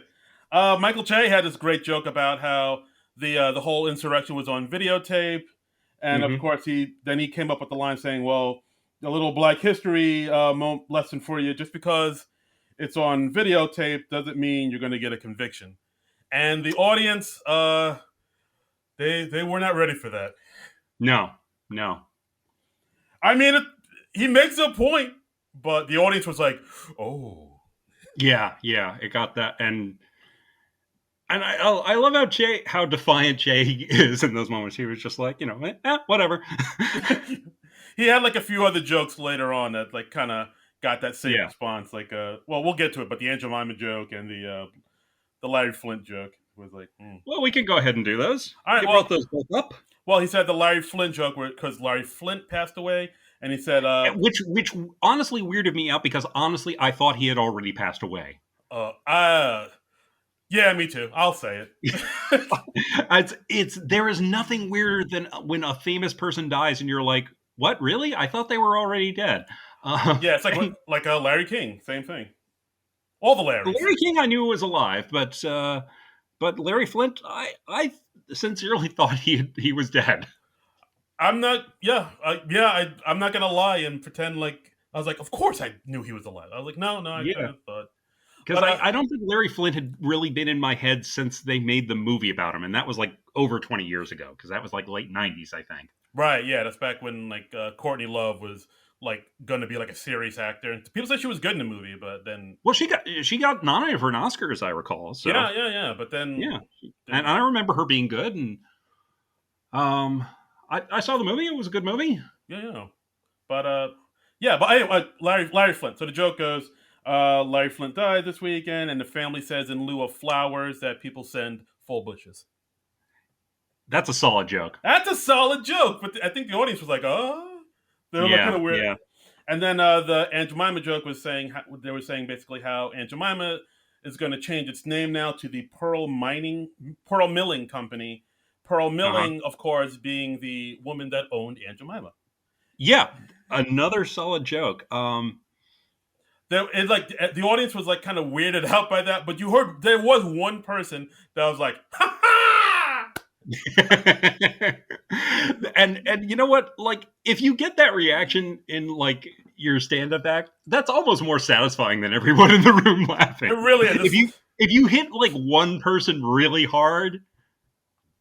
Michael Che had this great joke about how the whole insurrection was on videotape, and of course he came up with the line saying, "Well, a little Black History lesson for you: just because it's on videotape doesn't mean you're going to get a conviction." And the audience, they were not ready for that. No. I mean, he makes a point, but the audience was like, "Oh, Yeah, it got that, and I love how defiant Jay is in those moments. He was just like, whatever. He had like a few other jokes later on that like kind of got that same Yeah. response. Like, well, we'll get to it, but the Aunt Jemima joke and the Larry Flint joke was like, Well, we can go ahead and do those. all right. You brought those both up, Well, he said the Larry Flint joke because Larry Flint passed away, and he said, which honestly weirded me out because honestly I thought he had already passed away. Yeah, me too. I'll say it. There is nothing weirder than when a famous person dies and you're like, what, really? I thought they were already dead. Yeah, it's like Larry King, same thing. All the Larrys. Larry King I knew was alive, but Larry Flint, I sincerely thought he was dead. I'm not. Yeah, I'm not gonna lie and pretend like I was like. Of course, I knew he was alive. I was like, no, I kind of thought. Because I don't think Larry Flint had really been in my head since they made the movie about him, and that was like over 20 years ago. Because that was like late 90s, I think. Right. Yeah, that's back when like Courtney Love was like going to be like a serious actor, and people said she was good in the movie, but then she got nominated for an Oscar, as I recall. So yeah, but then and I remember her being good, and I saw the movie. It was a good movie. Yeah, but anyway, Larry Flint. So the joke goes, Larry Flint died this weekend, and the family says in lieu of flowers that people send full bushes. That's a solid joke. That's a solid joke, but I think the audience was like, "Oh," they were kind of weird. Yeah. And then the Aunt Jemima joke was saying they were saying basically how Aunt Jemima is going to change its name now to the Pearl Milling Company. Pearl Milling, of course, being the woman that owned Aunt Jemima. Yeah, another solid joke. the audience was like kind of weirded out by that, but you heard there was one person that was like, "Ha ha!" And you know what? Like, if you get that reaction in like your stand-up act, that's almost more satisfying than everyone in the room laughing. It really is. If you hit like one person really hard,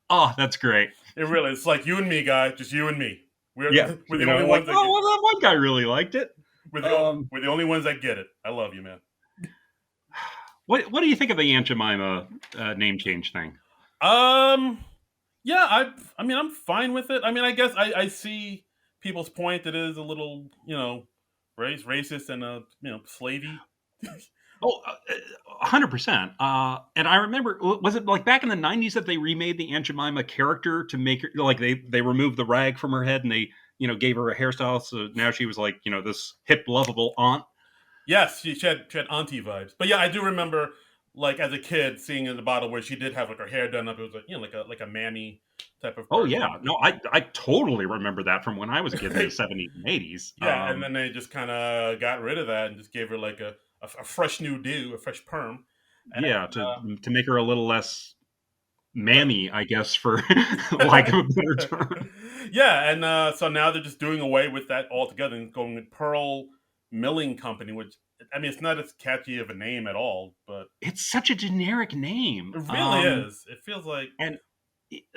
oh, that's great. It really is. It's like you and me, guy, just you and me. Yeah, We're the you only know, like, ones that oh, well, that one guy really liked it. we're the only ones that get it. I love you, man. What do you think of the Aunt Jemima name change thing? Yeah, I mean I'm fine with it. I mean I guess I see people's point. It is a little racist and slavey. Oh, 100%. And I remember, was it like back in the 90s that they remade the Aunt Jemima character to make her like they removed the rag from her head and they gave her a hairstyle so now she was like this hip lovable aunt. Yes, she had auntie vibes. But yeah, I do remember like as a kid seeing in the bottle where she did have like her hair done up. It was like like a mammy type of Oh yeah, person. no, I totally remember that from when I was a kid in the 70s and 80s. Yeah, and then they just kind of got rid of that and just gave her like a fresh new do, a fresh perm. And, Yeah, to make her a little less mammy, I guess, for lack of a better term. yeah, and so now they're just doing away with that altogether and going with Pearl Milling Company, which I mean, it's not as catchy of a name at all, but It's such a generic name. it really is. It feels like And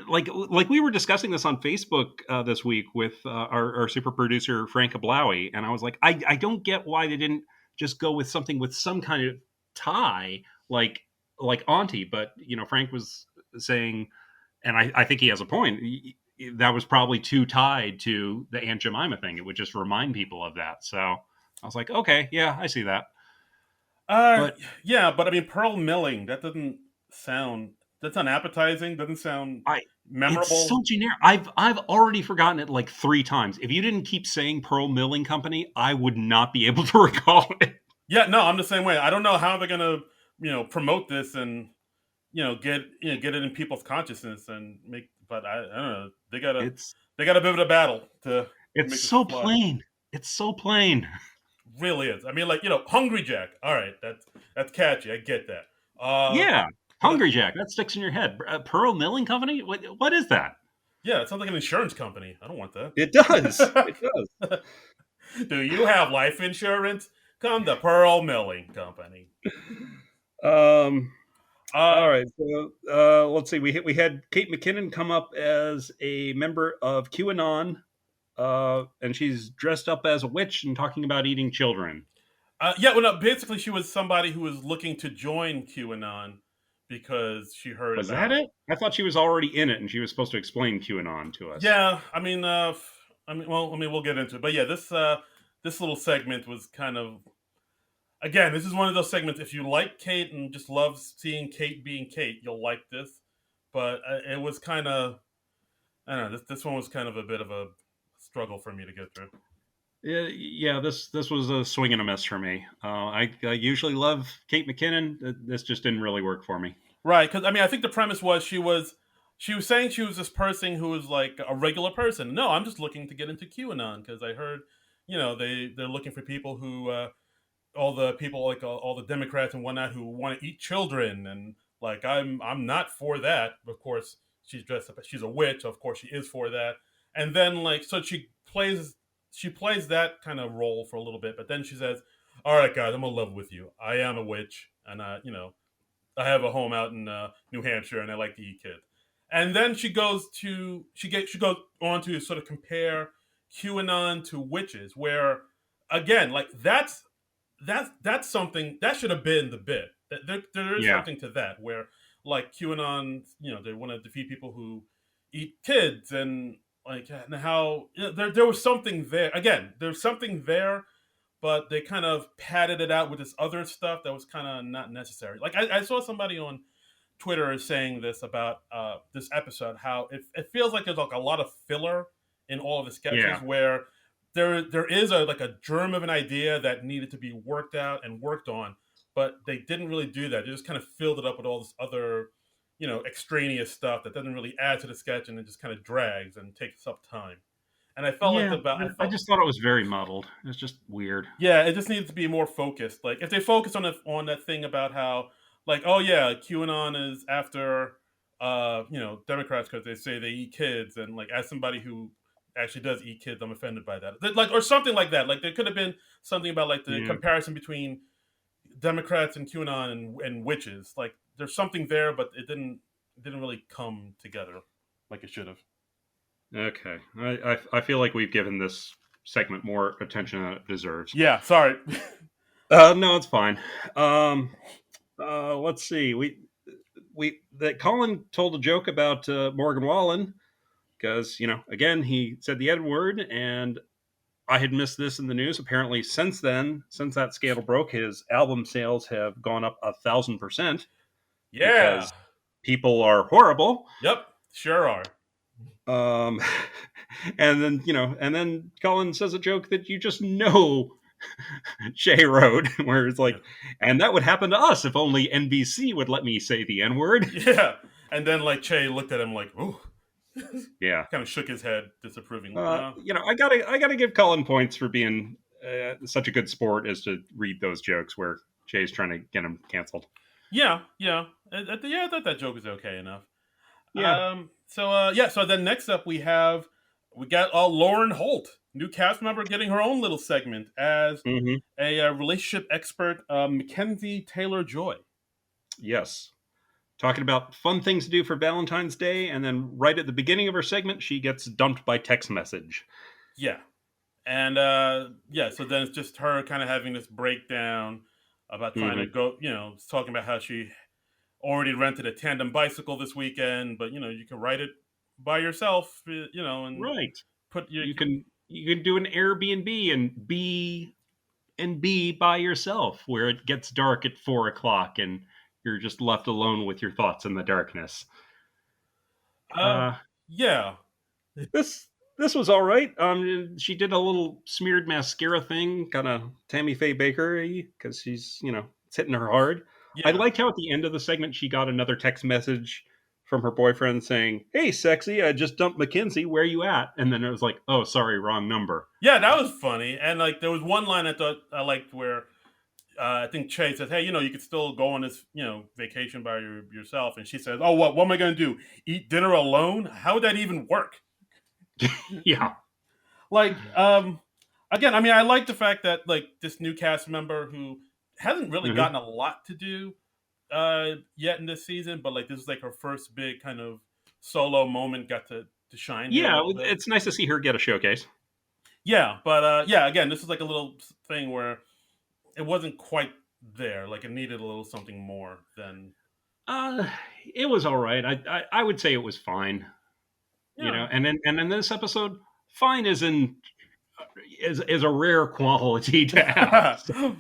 like we were discussing this on Facebook this week with our super producer Frank Ablawi, and I was like, I don't get why they didn't just go with something with some kind of tie, like Auntie. But Frank was saying, and I think he has a point. That was probably too tied to the Aunt Jemima thing. It would just remind people of that. So I was like, okay, yeah, I see that. uh But yeah, but I mean Pearl Milling, that doesn't sound that's unappetizing, doesn't sound I it's memorable. so generic. I've already forgotten it like 3 times. If you didn't keep saying Pearl Milling Company, I would not be able to recall it. Yeah, no, I'm the same way. I don't know how they're gonna, promote this and get it in people's consciousness and make. But I don't know. It's They got a bit of a battle to it's make this so fly. plain. It's so plain. Really is. I mean, like Hungry Jack. All right, that's catchy. I get that. Yeah, But Hungry Jack. That sticks in your head. Pearl Milling Company. What is that? yeah, it sounds like an insurance company. I don't want It does. It that. does. Do you have life insurance? Come to Pearl Milling Company. Um. Uh, All right. So let's see. We had Kate McKinnon come up as a member of QAnon, and she's dressed up as a witch and talking about eating children. yeah. Well, no, basically, she was somebody who was looking to join QAnon because she heard Was that about. it? I thought she was already in it, and she was supposed to explain QAnon to us. Yeah, well, I mean, we'll get into it, but yeah, this little segment was kind of again, this is one of those segments. If you like Kate and just love seeing Kate being Kate, you'll like this. But it was kind of I don't know. This one was kind of a bit of a struggle for me to get through. Yeah, yeah. This was a swing and a miss for me. I usually love Kate McKinnon. This just didn't really work for me. Right, because I mean, I think the premise was she was saying she was this person who was like a regular person. No, I'm just looking to get into QAnon because I heard, they're looking for people who all the people like all the Democrats and whatnot who want to eat children and like I'm not for that. Of course, she's dressed up. She's a witch. Of course, she is for that. And then like so she plays that kind of role for a little bit, but then she says, "All right, guys, I'm gonna level with you. I am a witch, and I have a home out in New Hampshire, and I like to eat kids." And then she goes on to sort of compare QAnon to witches, where again, like that's something that should have been the bit. There is Yeah, something to that where like QAnon, they want to defeat people who eat kids and like and how there was something there. Again, there's something there, but they kind of padded it out with this other stuff that was kind of not necessary. Like I saw somebody on Twitter is saying this about this episode, how it feels like there's like a lot of filler in all of the sketches yeah. where there is a germ of an idea that needed to be worked out and worked on, but they didn't really do that. They just kind of filled it up with all this other, extraneous stuff that doesn't really add to the sketch and it just kind of drags and takes up time. And I felt like Yeah, the I just thought it was very muddled. It's just weird. yeah, it just needs to be more focused. Like if they focus on that thing about how like oh yeah, QAnon is after Democrats because they say they eat kids, and like as somebody who actually does eat kids, I'm offended by that. Like or something like that. Like there could have been something about like the Yeah. comparison between Democrats and QAnon and witches. Like there's something there, but it didn't really come together like it should have. Okay. I feel like we've given this segment more attention than it deserves. Yeah, sorry. No, it's fine. Um, let's see. We that Colin told a joke about Morgan Wallen because again he said the N word, and I had missed this in the news. Apparently, since then, since that scandal broke, his album sales have gone up 1,000% Yeah. because people are horrible. Yep. Sure are. Um, and then Colin says a joke that you just know Shay wrote, where it's Yeah. like, and that would happen to us if only NBC would let me say the N word. Yeah. And then like Che looked at him like, ooh, Yeah. kind of shook his head disapprovingly. No. I gotta give Colin points for being such a good sport as to read those jokes where Shay's trying to get him canceled. Yeah, yeah. Yeah, I thought that joke was okay enough. Yeah. So then next up we got Lauren Holt, new cast member, getting her own little segment as Mm-hmm. a relationship expert, Mackenzie Taylor Joy. Yes. Talking about fun things to do for Valentine's Day, and then right at the beginning of her segment, she gets dumped by text message. Yeah, and so then it's just her kind of having this breakdown about trying to Mm-hmm. go, talking about how she already rented a tandem bicycle this weekend, but you can ride it by yourself, and Right. put your You can do an Airbnb and be by yourself, where it gets dark at 4 o'clock and you're just left alone with your thoughts in the darkness. uh Uh, yeah. this was all right. She did a little smeared mascara thing, kind of Tammy Faye Baker, because she's it's hitting her hard. I Yeah. liked how at the end of the segment she got another text message from her boyfriend saying, "Hey, sexy, I just dumped Mackenzie. Where you at?" And then it was like, "Oh, sorry, wrong number." Yeah, that was funny. And like there was one line I thought I liked where I think Che says, "Hey, you could still go on this, vacation by yourself." And she says, "Oh, what am I going to do? Eat dinner alone? How would that even work?" Yeah. Like, again, I mean, I like the fact that like this new cast member who hasn't really Hmm. gotten a lot to do yet in this season, but like this is like her first big kind of solo moment, got to shine here a Yeah, little bit. it's nice to see her get a showcase. Yeah, but yeah, again, this is like a little thing where it wasn't quite there. Like it needed a little something more than Uh, it was all right. I would say it was fine. yeah. And in this episode, fine is a rare quality to have. So,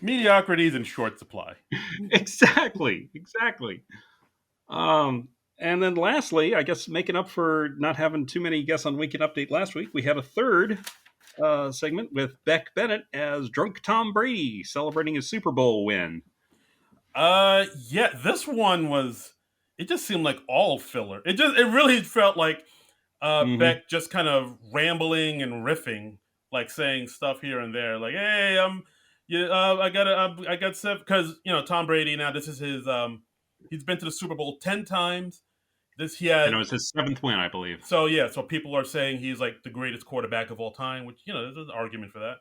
Mediocrity is in short supply. exactly. And then lastly, I guess making up for not having too many guests on Weekend Update last week, we had a third segment with Beck Bennett as drunk Tom Brady celebrating his Super Bowl win. Yeah, this one was. It just seemed like all filler. It really felt like Hmm. Beck just kind of rambling and riffing, like saying stuff here and there, like, "Hey, yeah, I got seven," because Tom Brady now. This is his. He's been to the Super Bowl 10 times. This he And had. it was his seventh win, I believe. So yeah, so people are saying he's like the greatest quarterback of all time, which there's an argument for that.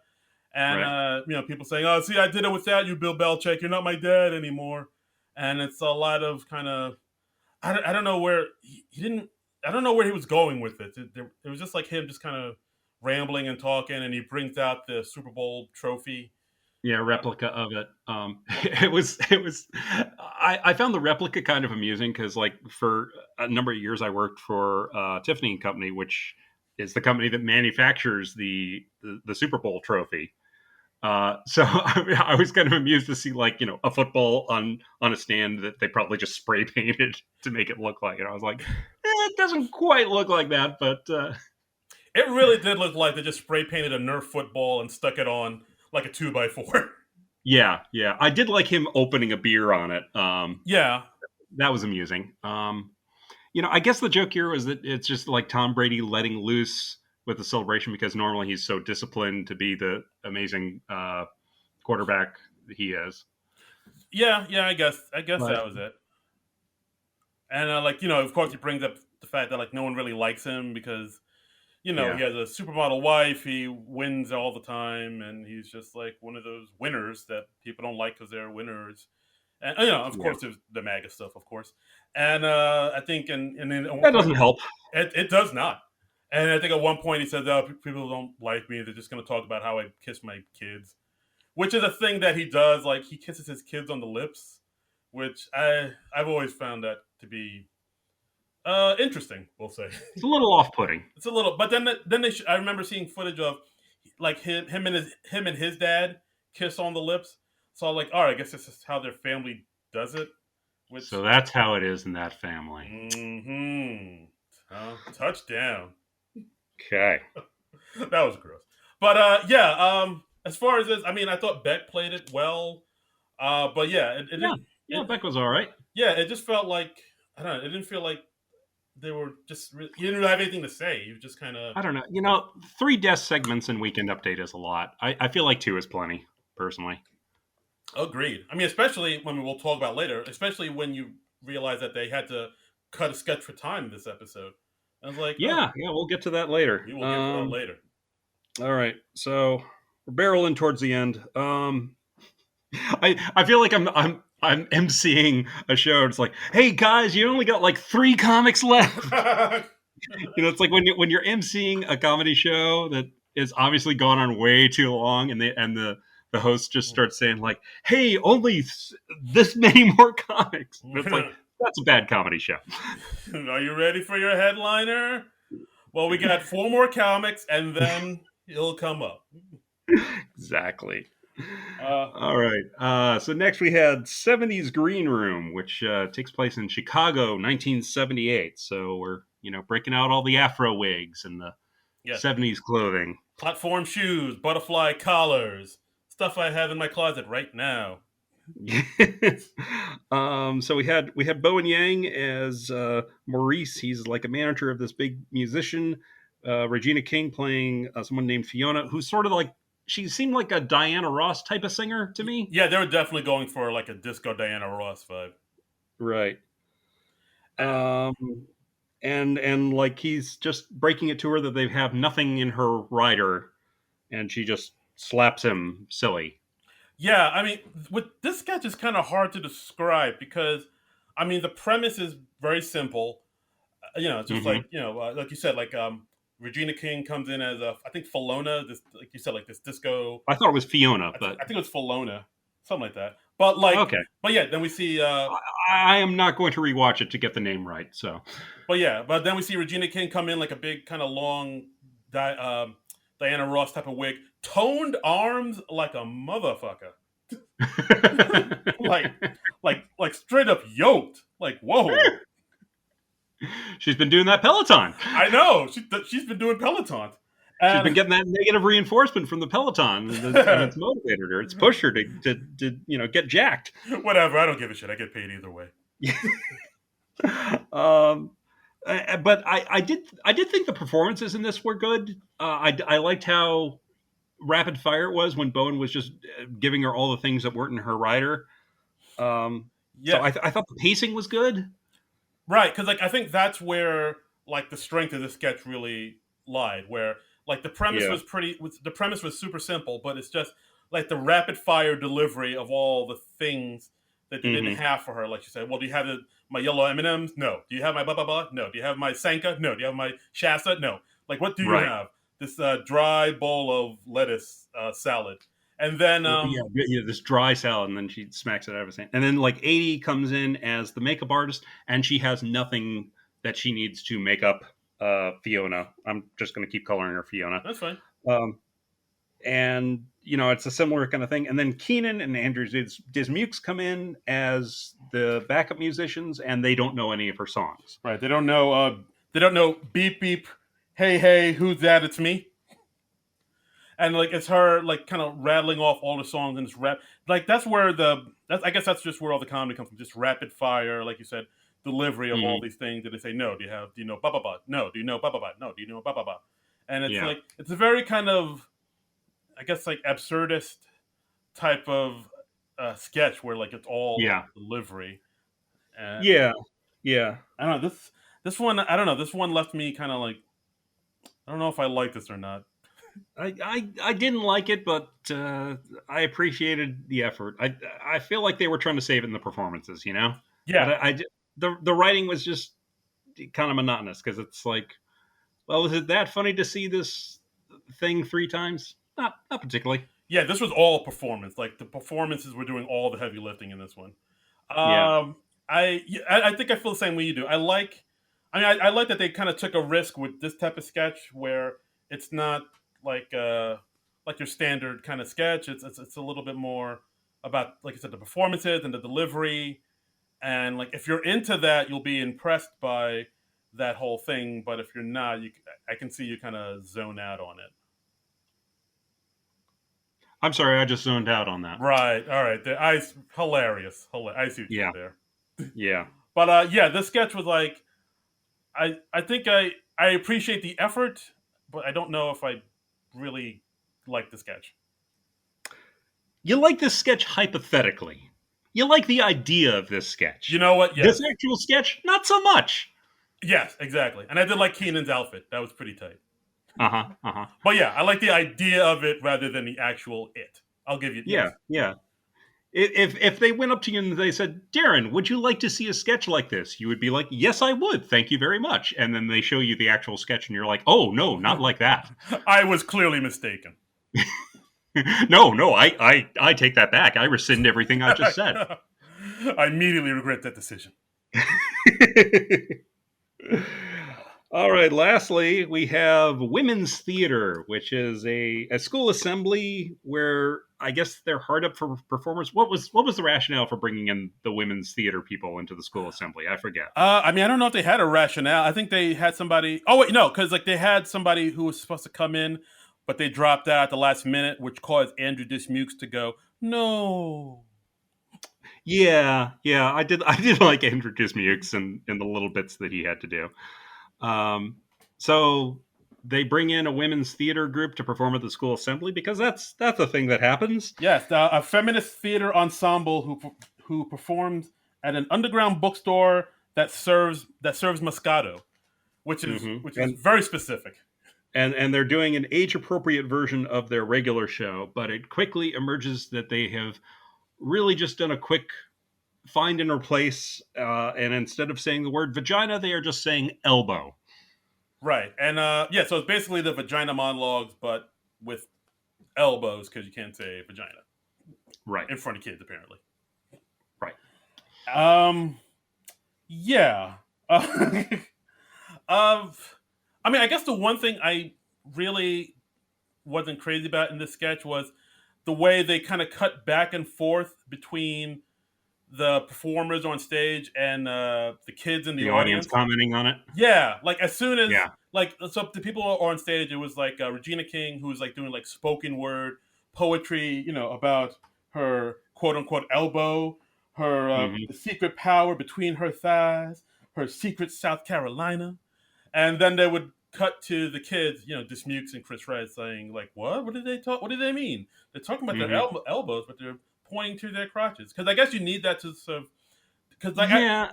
And Right. people saying, "Oh, see, I did it without you, Bill Belichick. You're not my dad anymore." And it's a lot of kind of I don't know where he didn't. I don't know where he was going with it. It was just like him, just kind of rambling and talking, and he brings out the Super Bowl trophy. Yeah, replica of it. It was. I found the replica kind of amusing because, like, for a number of years, I worked for Tiffany and Company, which is the company that manufactures the Super Bowl trophy. So I was kind of amused to see, like, a football on a stand that they probably just spray painted to make it look like it. I was like, it doesn't quite look like that, but It really did look like they just spray painted a Nerf football and stuck it on like a 2x4. yeah, I did like him opening a beer on it. Yeah, That was amusing. I guess the joke here was that it's just like Tom Brady letting loose with the celebration because normally he's so disciplined to be the amazing quarterback he is. Yeah, I guess But that was it. And like of course, he brings up the fact that like no one really likes him because yeah, he has a supermodel wife. He wins all the time, and he's just like one of those winners that people don't like because they're winners. And of yeah, course, there's the MAGA stuff, of course. And I think, and then at one that point, doesn't help. it does not. And I think at one point he said, "Oh, people don't like me. They're just going to talk about how I kiss my kids," which is a thing that he does. Like he kisses his kids on the lips, which I've always found that to be interesting. We'll say. It's a little off-putting. It's a little, but then I remember seeing footage of like him and his dad kiss on the lips. So I'm like, all right, I guess this is how their family does it. Which, So that's how it is in that family. touchdown. Okay. That was gross. But yeah, as far as this, I mean, I thought Beck played it well. But yeah, it Yeah, didn't. yeah, Beck was all right. Yeah, it just felt like I don't know. It didn't feel like they were just. He didn't really have anything to say. He was just kind of. I don't know. 3 desk segments in Weekend Update is a lot. I feel like 2 is plenty, personally. Agreed. I mean, especially when we'll talk about later. Especially when you realize that they had to cut a sketch for time this episode. I was like, oh, Yeah, we'll get to that later. we will get to that later. All right, so we're barreling towards the end. I feel like I'm emceeing a show. It's like, hey guys, you only got like 3 comics left. It's like when you're emceeing a comedy show that is obviously gone on way too long, and the host just starts saying like, hey, only this many more comics. But it's like that's a bad comedy show. Are you ready for your headliner? Well, we got 4 more comics, and then it'll come up. Exactly. All right. So next we had 70s Green Room, which takes place in Chicago, 1978. So we're breaking out all the Afro wigs and the 70s clothing, platform shoes, butterfly collars, stuff I have in my closet right now. So we had Bowen Yang as Maurice. He's like a manager of this big musician. Regina King playing someone named Fiona, who's sort of like, she seemed like a Diana Ross type of singer to me. Yeah, they were definitely going for like a disco Diana Ross vibe. Right. And like he's just breaking it to her that they have nothing in her rider, and she just slaps him silly. Yeah, I mean, with this sketch is kind of hard to describe because, I mean, the premise is very simple. Just like like you said, like Regina King comes in as I think Filona, this like you said, like this disco. I thought it was Fiona, but I think it was Filona, something like that. But like, okay. But yeah, then we see. I am not going to rewatch it to get the name right. So. But then we see Regina King come in like a big kind of long Diana Ross type of wig, toned arms like a motherfucker. like straight up yoked. Like, whoa. She's been doing that Peloton. I know. She's been doing Pelotons. She's been getting that negative reinforcement from the Peloton, and it's motivated her. It's pushed her to get jacked. Whatever. I don't give a shit. I get paid either way. But I did think the performances in this were good. I liked how rapid fire it was when Bowen was just giving her all the things that weren't in her rider. So I thought the pacing was good. Right, because like I think that's where like the strength of the sketch really lied. Where like the premise was super simple, but it's just like the rapid fire delivery of all the things that they didn't have for her. Like she said, well, do you have my yellow M&Ms? No. Do you have my blah blah blah? No. Do you have my Sanka? No. Do you have my Shasta? No. Like what do you have? This dry bowl of lettuce salad. And then this dry salad, and then she smacks it out of his hand. And then like 80 comes in as the makeup artist, and she has nothing that she needs to make up Fiona. I'm just going to keep calling her Fiona. That's fine. And it's a similar kind of thing. And then Keenan and Andrew Dismukes come in as the backup musicians, and they don't know any of her songs. Right. They don't know. Beep beep. Hey hey. Who's that? It's me. And like it's her like kind of rattling off all the songs and this rap. Like that's where I guess that's just where all the comedy comes from. Just rapid fire, like you said, delivery of all these things. That they say, no, do you know ba ba ba? No, do you know ba ba ba? No, do you know ba ba ba? and it's Yeah. like it's a very kind of, I guess, like absurdist type of sketch where like it's all like Yeah. delivery. And Yeah. Yeah. I don't know, this one. I don't know. This one left me kind of like, I don't know if I like this or not. I didn't like it, but I appreciated the effort. I feel like they were trying to save it in the performances, you know. But Yeah, the writing was just kind of monotonous because it's like, well, is it that funny to see this thing three times? Not particularly. yeah. This was all performance. Like the performances were doing all the heavy lifting in this one. Yeah. I think I feel the same way you do. I like that they kind of took a risk with this type of sketch where it's not like like your standard kind of sketch. It's a little bit more about, like I said, the performances and the delivery, and like if you're into that, you'll be impressed by that whole thing. But if you're not, I can see you kind of zone out on it. I'm sorry, I just zoned out on that. Right. All right. Hilarious. I see what you Yeah. did there. Yeah. But yeah, this sketch was like, I think I appreciate the effort, but I don't know if I really like the sketch. You like this sketch hypothetically. You like the idea of this You sketch. know what? This Yes, actual sketch, not so much. yes, exactly. And I did like Keenan's outfit. That was pretty tight. Uh huh. Uh huh. But yeah, I like the idea of it rather than the actual it. I'll give you, Yeah. yes. Yeah. If they went up to you and they said, Darren, would you like to see a sketch like this? You would be like, yes, I would. Thank you very much. And then they show you the actual sketch and you're like, oh, no, not like that. I was clearly mistaken. No, I take that back. I rescind everything I just said. I immediately regret that decision. All right. Lastly, we have women's theater, which is a school assembly where I guess they're hard up for performers. What was the rationale for bringing in the women's theater people into the school assembly? I forget. I mean, I don't know if they had a rationale. I think they had somebody. Oh wait, no, because like they had somebody who was supposed to come in, but they dropped out at the last minute, which caused Andrew Dismukes to go, no. Yeah, yeah. I did like Andrew Dismukes and the little bits that he had to do. So they bring in a women's theater group to perform at the school assembly because that's a thing that happens. Yes, a feminist theater ensemble who performed at an underground bookstore that serves Moscato, which is Hmm. which is very specific. And they're doing an age appropriate version of their regular show, but it quickly emerges that they have really just done a quick find and replace, and instead of saying the word vagina, they are just saying elbow. Right, and yeah, so it's basically the vagina monologues, but with elbows because you can't say vagina Right, in front of kids apparently. right. Um, yeah. I mean, I guess the one thing I really wasn't crazy about in this sketch was the way they kind of cut back and forth between the performers on stage and the kids in the The audience audience. commenting on it. Yeah, like as soon as Yeah, like so the people are on stage, it was like Regina King who was like doing like spoken word poetry, about her quote unquote elbow, her hmm the secret power between her thighs, her secret South Carolina, and then they would cut to the kids, Dismukes and Chris Wright saying like, "What? What did they talk? What did they mean? They're talking about their hmm elbows, but they're pointing to their crotches." Because I guess you need that to sort of because like yeah.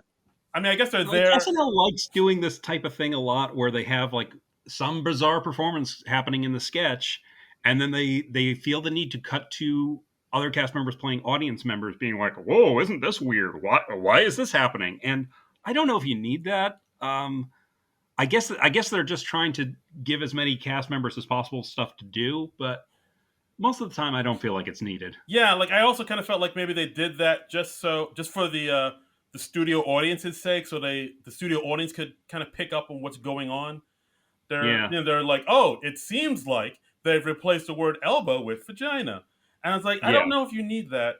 I mean I guess they're Like there. SNL likes doing this type of thing a lot, where they have like some bizarre performance happening in the sketch, and then they feel the need to cut to other cast members playing audience members, being like, "Whoa, isn't this weird? Why is this happening?" And I don't know if you need that. I guess they're just trying to give as many cast members as possible stuff to do, but most of the time, I don't feel like it's needed. Yeah, like I also kind of felt like maybe they did that just for the studio audience's sake, so the studio audience could kind of pick up on what's going on. Yeah, They're like, oh, it seems like they've replaced the word elbow with vagina, and it's like I yeah, don't know if you need that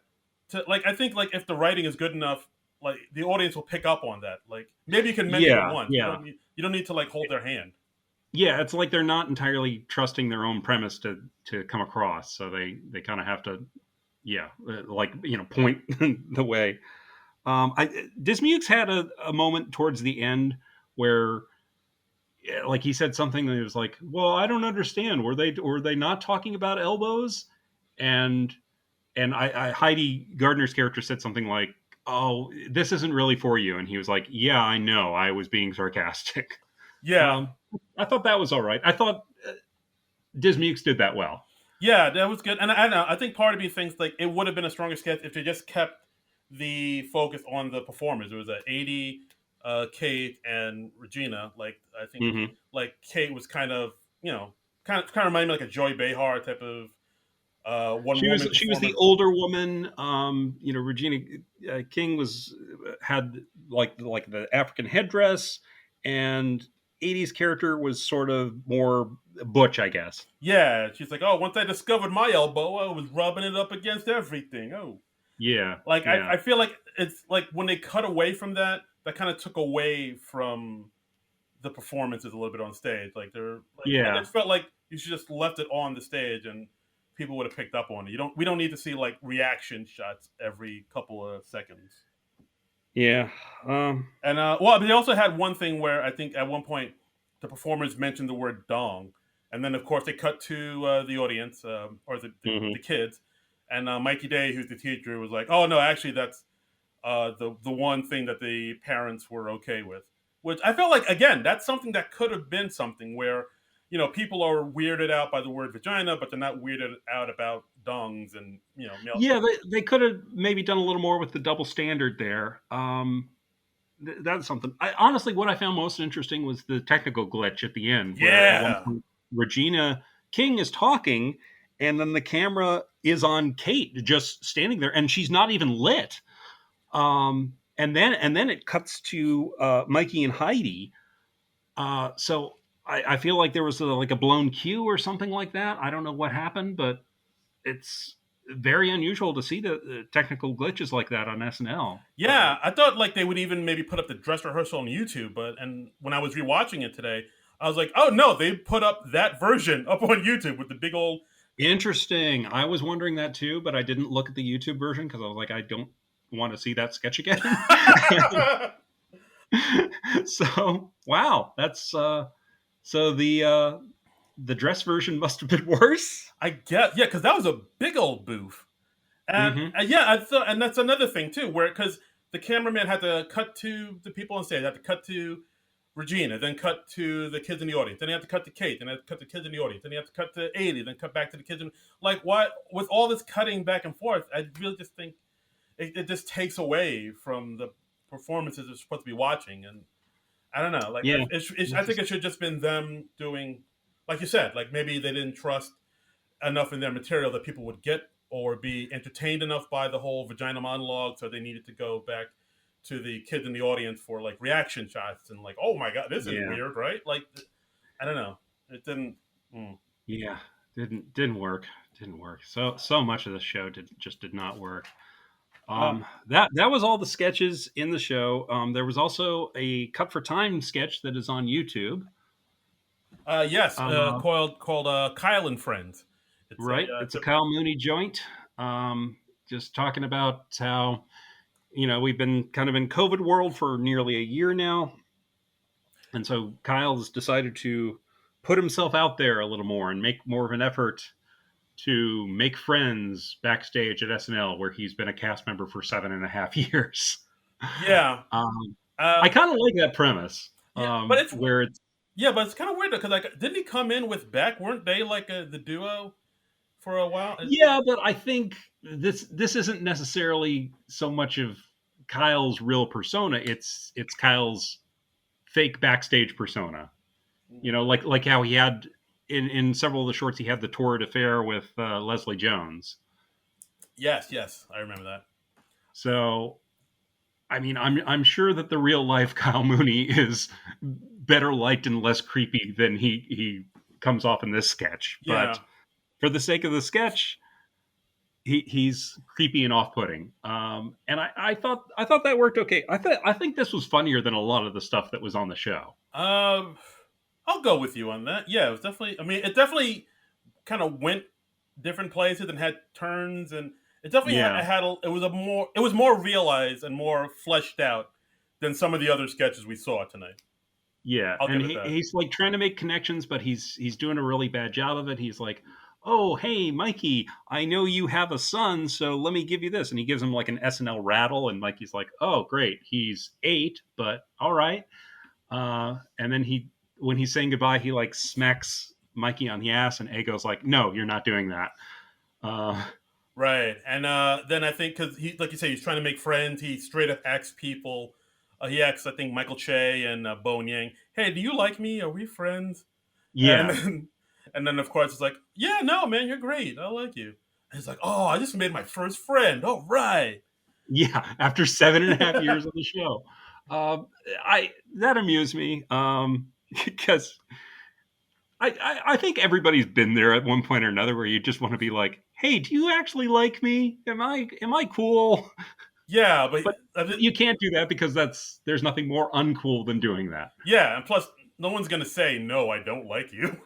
to like. I think like if the writing is good enough, like the audience will pick up on that. Like maybe you can mention it yeah, once. yeah. You don't need to like hold their hand. Yeah, it's like they're not entirely trusting their own premise to come across, so they kind of have to, yeah, like point the way. Dismukes had a moment towards the end where like he said something that was like, "Well, I don't understand. Were they not talking about elbows?" And Heidi Gardner's character said something like, "Oh, this isn't really for you," and he was like, "Yeah, I know. I was being sarcastic." Yeah, Um, I thought that was all right. I thought Dismukes did that well. yeah, that was good. And I know I think part of me thinks like it would have been a stronger sketch if they just kept the focus on the performers. It was a 80, Kate and Regina. Like I think Hmm. like Kate was kind of kind of reminded me like a Joy Behar type of one woman She was the performer. older woman. Regina King was had like the African headdress, and 80s character was sort of more butch, I guess. Yeah, she's like, oh, once I discovered my elbow, I was rubbing it up against everything. Oh, Yeah, like yeah, I feel like it's like when they cut away from that, that kind of took away from the performances a little bit on stage. Like they're like I yeah. just felt like you should just left it on the stage and people would have picked up on it. We don't need to see like reaction shots every couple of seconds. Yeah. Um, And well, they also had one thing where I think at one point the performers mentioned the word dong, and then of course they cut to the audience or the mhm. kids, and Mikey Day, who's the teacher, was like, "Oh no, actually that's the one thing that the parents were okay with." Which I felt like again, that's something that could have been something where people are weirded out by the word vagina, but they're not weirded out about dongs and male. Yeah, they could have maybe done a little more with the double standard there. That's something. Honestly, what I found most interesting was the technical glitch at the end, where at one Yeah, point Regina King is talking, and then the camera is on Kate just standing there, and she's not even lit. And then it cuts to Mikey and Heidi. So I feel like there was like a blown cue or something like that. I don't know what happened, but it's very unusual to see the technical glitches like that on SNL. yeah. I thought like they would even maybe put up the dress rehearsal on YouTube, but and when I was rewatching it today, I was like, oh no, they put up that version up on YouTube with the big old. Interesting. I was wondering that too, but I didn't look at the YouTube version because I was like, I don't want to see that sketch again. So wow, that's so the dress version must have been worse. I get yeah, because that was a big old booth. And Hmm. yeah, and that's another thing too, where because the cameraman had to cut to the people on stage, had to cut to Regina, then cut to the kids in the audience, then he had to cut to Kate, then he had to cut to kids in the audience, then he had to cut to 80, then cut back to the kids. Like, what with all this cutting back and forth, I really just think it just takes away from the performances they're supposed to be watching, and I don't know, like Yeah. I think it should just been them doing, like you said, like maybe they didn't trust enough in their material that people would get or be entertained enough by the whole vagina monologue, so they needed to go back to the kids in the audience for like reaction shots and like, oh my god, this is Yeah. weird, right? Like, I don't know, it didn't. Mm. Yeah. Didn't work. Didn't work. So much of the show did not work. Uh, That was all the sketches in the show. There was also a cut for time sketch that is on YouTube. yes, Uh, called Kyle and Friends. It's a right, it's a Kyle Mooney joint. Just talking about how we've been kind of in COVID world for nearly a year now, and so Kyle's decided to put himself out there a little more and make more of an effort to make friends backstage at SNL, where he's been a cast member for 7.5 years. yeah, um, I um, kind of like that premise, yeah, but it's where it's yeah, but it's kind of weird because like, didn't he come in with Beck? Weren't they like the duo for a while? yeah, but I think this isn't necessarily so much of Kyle's real persona. It's Kyle's fake backstage persona. Like how he had in several of the shorts, he had the torrid affair with Leslie Jones. Yes, yes, I remember that. So I mean, I'm sure that the real life Kyle Mooney is better liked and less creepy than he comes off in this sketch. Yeah. But for the sake of the sketch, he's creepy and off putting. And I thought that worked okay. I think this was funnier than a lot of the stuff that was on the show. Um, I'll go with you on that. Yeah, it was definitely. I mean, it definitely kind of went different places and had turns, and it definitely Yeah, it was it was more realized and more fleshed out than some of the other sketches we saw tonight. Yeah, I'll and give it that. he's like trying to make connections, but he's doing a really bad job of it. He's like, "Oh, hey, Mikey, I know you have a son, so let me give you this." And he gives him like an SNL rattle, and Mikey's like, "Oh, great, he's 8, but all right." And then when he's saying goodbye, he like smacks Mikey on the ass, and Ego's like, "No, you're not doing that." Uh, Right, and then I think because he, like you say, he's trying to make friends. He straight up asks people. He asks, I think, Michael Che and Bowen Yang, "Hey, do you like me? Are we friends?" And yeah, then, and then of course it's like, "Yeah, no, man, you're great. I like you." And he's like, "Oh, I just made my first friend. All right." yeah. After 7.5 years on the show, um, I that amused me because I think everybody's been there at one point or another where you just want to be like, "Hey, do you actually like me? Am I cool?" Yeah, but But you can't do that because there's nothing more uncool than doing that. yeah, and plus, no one's gonna say no. I don't like you.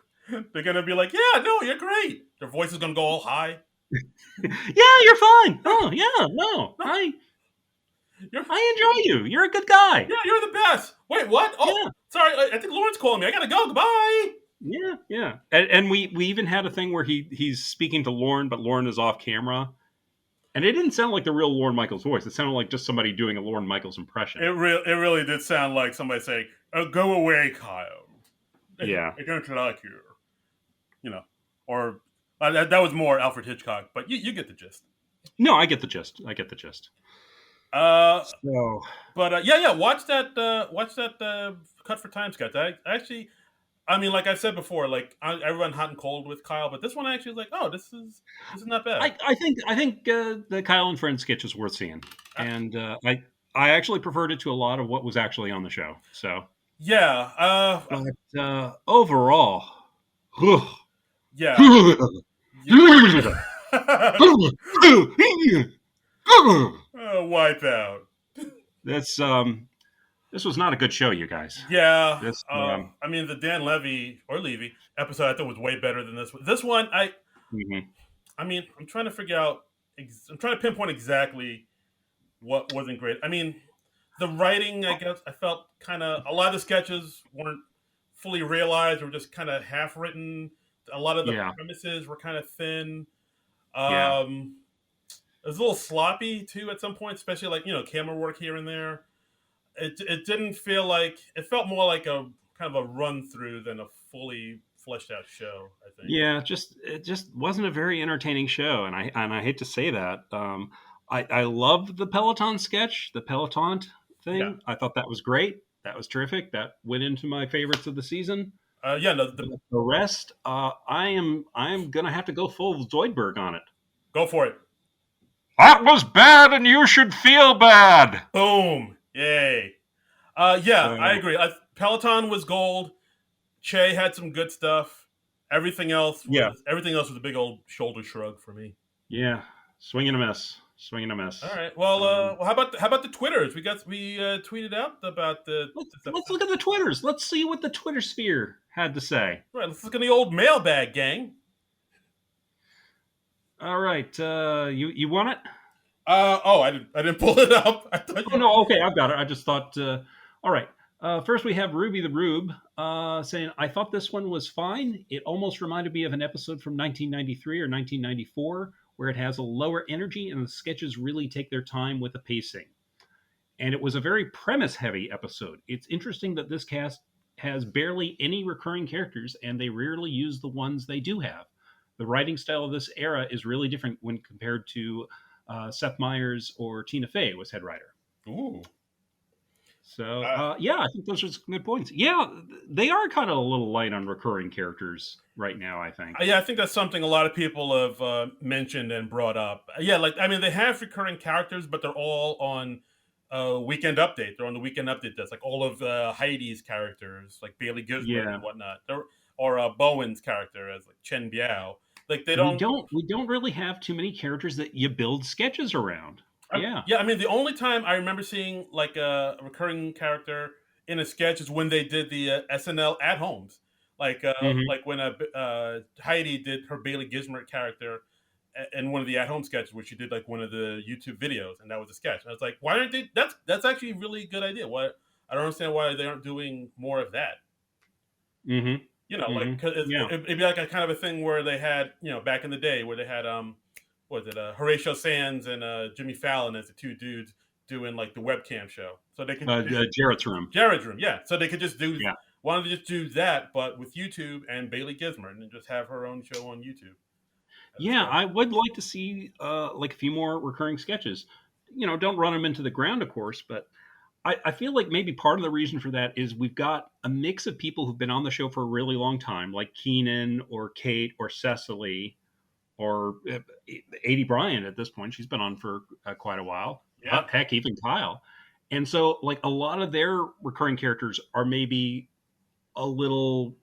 They're gonna be like, "Yeah, no, you're great." Their voice is gonna go all high. Yeah, you're fine. Oh yeah, no, No, I you're I enjoy you. You're a good guy. yeah, you're the best. Wait, what? Oh, Yeah, sorry. I think Lauren's calling me. I gotta go. Goodbye. yeah, yeah. And we even had a thing where he's speaking to Lauren, but Lauren is off camera, and it didn't sound like the real Lauren Michaels voice. It sounded like just somebody doing a Lauren Michaels impression. It really did sound like somebody saying, "Go away, Kyle. Yeah. I don't like you." You know, or that was more Alfred Hitchcock, but you get the gist. No, I get the gist. I get the gist. Uh, So but yeah, watch that. Watch that cut for time sketch. I mean, like I said before, like I run hot and cold with Kyle, but this one actually is like, oh, this is not bad. I think the Kyle and Friends sketch is worth seeing, and I actually preferred it to a lot of what was actually on the show. So, Yeah, but overall, yeah, yeah. Wipe out. this this was not a good show, you guys. Yeah, This I mean the Dan Levy episode I thought was way better than this one. This one, mhm. I mean, I'm trying to figure out. I'm trying to pinpoint exactly what wasn't great. I mean, the writing, I guess, I felt kind of a lot of the sketches weren't fully realized or just kind of half written. A lot of the Yeah, premises were kind of thin. yeah, It was a little sloppy too at some point, especially like camera work here and there. It didn't feel like it felt more like a kind of a run through than a fully fleshed out show. I think. yeah. It just wasn't a very entertaining show, and I hate to say that. I loved the Peloton sketch, the Peloton Yeah, thing. I thought that was great. That was terrific. That went into my favorites of the season. yeah. No, But the rest, I am gonna have to go full Zoidberg on it. go for it. That was bad, and you should feel bad. Boom! Yay! Yeah, I So agree. Peloton was gold. Che had some good stuff. yeah, Everything else was a big old shoulder shrug for me. yeah, swing and a miss, swing and a All miss. right. Well, Um, how about the Twitters? We tweeted out about this let's episode. look at the Twitters. Let's see what the Twitter sphere had to say. All right. Let's look at the old mailbag, gang. All right, you want it? Oh, I didn't pull it up. I thought Oh you. no, okay, I've got it. I just thought. All right. First, we have Ruby the Rube saying, "I thought this one was fine. It almost reminded me of an episode from 1993 or 1994, where it has a lower energy and the sketches really take their time with the pacing. And it was a very premise-heavy episode. It's interesting that this cast has barely any recurring characters, and they rarely use the ones they do have. The writing style of this era is really different when compared to Seth Meyers or Tina Fey was head writer." Ooh. So Uh, yeah, I think those are some good points. Yeah, they are kind of a little light on recurring characters right now. I think. yeah, I think that's something a lot of people have mentioned and brought up. Yeah, like I mean, they have recurring characters, but they're all on Weekend Update. They're on the Weekend Update desk, like all of Heidi's characters, like Bailey Gizmer Yeah, and whatnot, or Bowen's character as like Chen Biao. Like they we don't. don't really have too many characters that you build sketches around. Yeah. Yeah, I mean, the only time I remember seeing like a recurring character in a sketch is when they did the SNL at homes, Hmm. like when Heidi did her Bailey Gizmer character in one of the at home sketches where she did like one of the YouTube videos, and that was a sketch. And I was like, why aren't they? That's actually a really good idea. Why? I don't understand why they aren't doing more of that. Mm-hmm. Like, 'cause Yeah. it'd be like a kind of a thing where they had, back in the day where they had what was it, Horatio Sands and Jimmy Fallon as the two dudes doing like the webcam show, so they could Jarrett's room. Jared's room, yeah. So they could just do Yeah. wanted to just do that, but with YouTube and Bailey Gizmer, and just have her own show on YouTube as a Yeah, show. I would like to see like a few more recurring sketches. Don't run them into the ground, of course, but I feel like maybe part of the reason for that is we've got a mix of people who've been on the show for a really long time, like Keenan or Kate or Cecily or 80 Bryant at this point. She's been on for quite a while. Yeah, Heck, even Kyle. And so, like, a lot of their recurring characters are maybe a little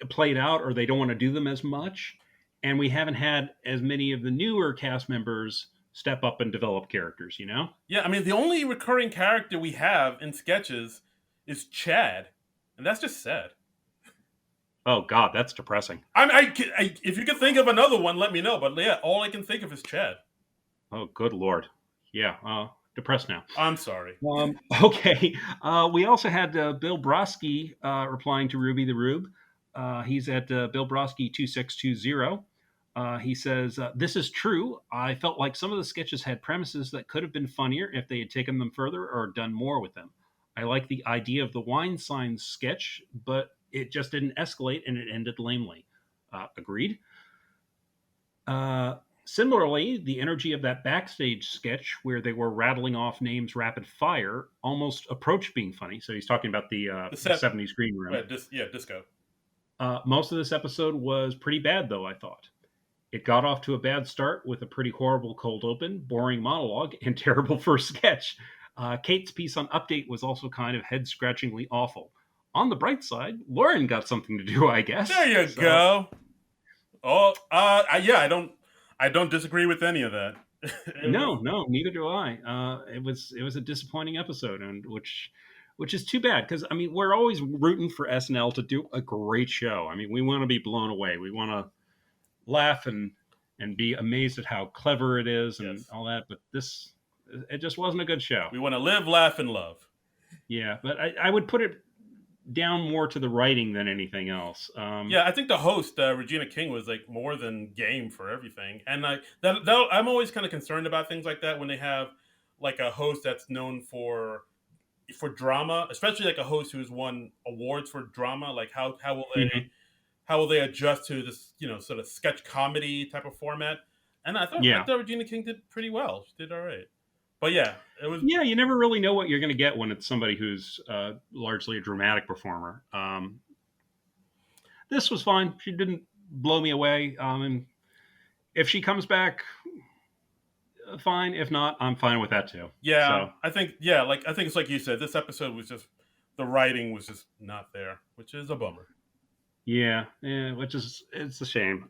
played out or they don't want to do them as much. And we haven't had as many of the newer cast members step up and develop characters. yeah. I mean, the only recurring character we have in sketches is Chad, and that's just sad. Oh, God, that's depressing. If you could think of another one, let me know. But yeah, all I can think of is Chad. Oh, good Lord. Yeah, depressed now. I'm sorry. Okay. We also had Bill Broski replying to Ruby the Rube. He's at Bill Broski 2620. He says, "This is true. I felt like some of the sketches had premises that could have been funnier if they had taken them further or done more with them. I like the idea of the wine signs sketch, but it just didn't escalate and it ended lamely." Agreed. Similarly, the energy of that backstage sketch where they were rattling off names rapid fire almost approached being funny. So he's talking about the The 70s green room. Disco. Most of this episode was pretty bad, though, I thought. It got off to a bad start with a pretty horrible cold open, boring monologue, and terrible first sketch. Kate's piece on Update was also kind of head-scratchingly awful. On the bright side, Lauren got something to do, I guess. There you go. Oh, yeah. I don't disagree with any of that. No, neither do I. It was a disappointing episode, and which is too bad because I mean we're always rooting for SNL to do a great show. I mean we want to be blown away. We want to laugh and be amazed at how clever it is and Yes. all that. But it just wasn't a good show. We want to live, laugh, and love. Yeah, but I would put it down more to the writing than anything else. Yeah, I think the host Regina King was like more than game for everything, and I'm always kind of concerned about things like that when they have like a host that's known for drama, especially like a host who's won awards for drama. Like Mhm. how will they adjust to this sort of sketch comedy type of format? And I thought Regina King did pretty well. She did all right. But yeah, it was. Yeah, you never really know what you're going to get when it's somebody who's largely a dramatic performer. This was fine. She didn't blow me away. And if she comes back, fine. If not, I'm fine with that too. Yeah, So I think it's like you said. This episode was just the writing was just not there, which is a bummer. yeah, which is it's a shame.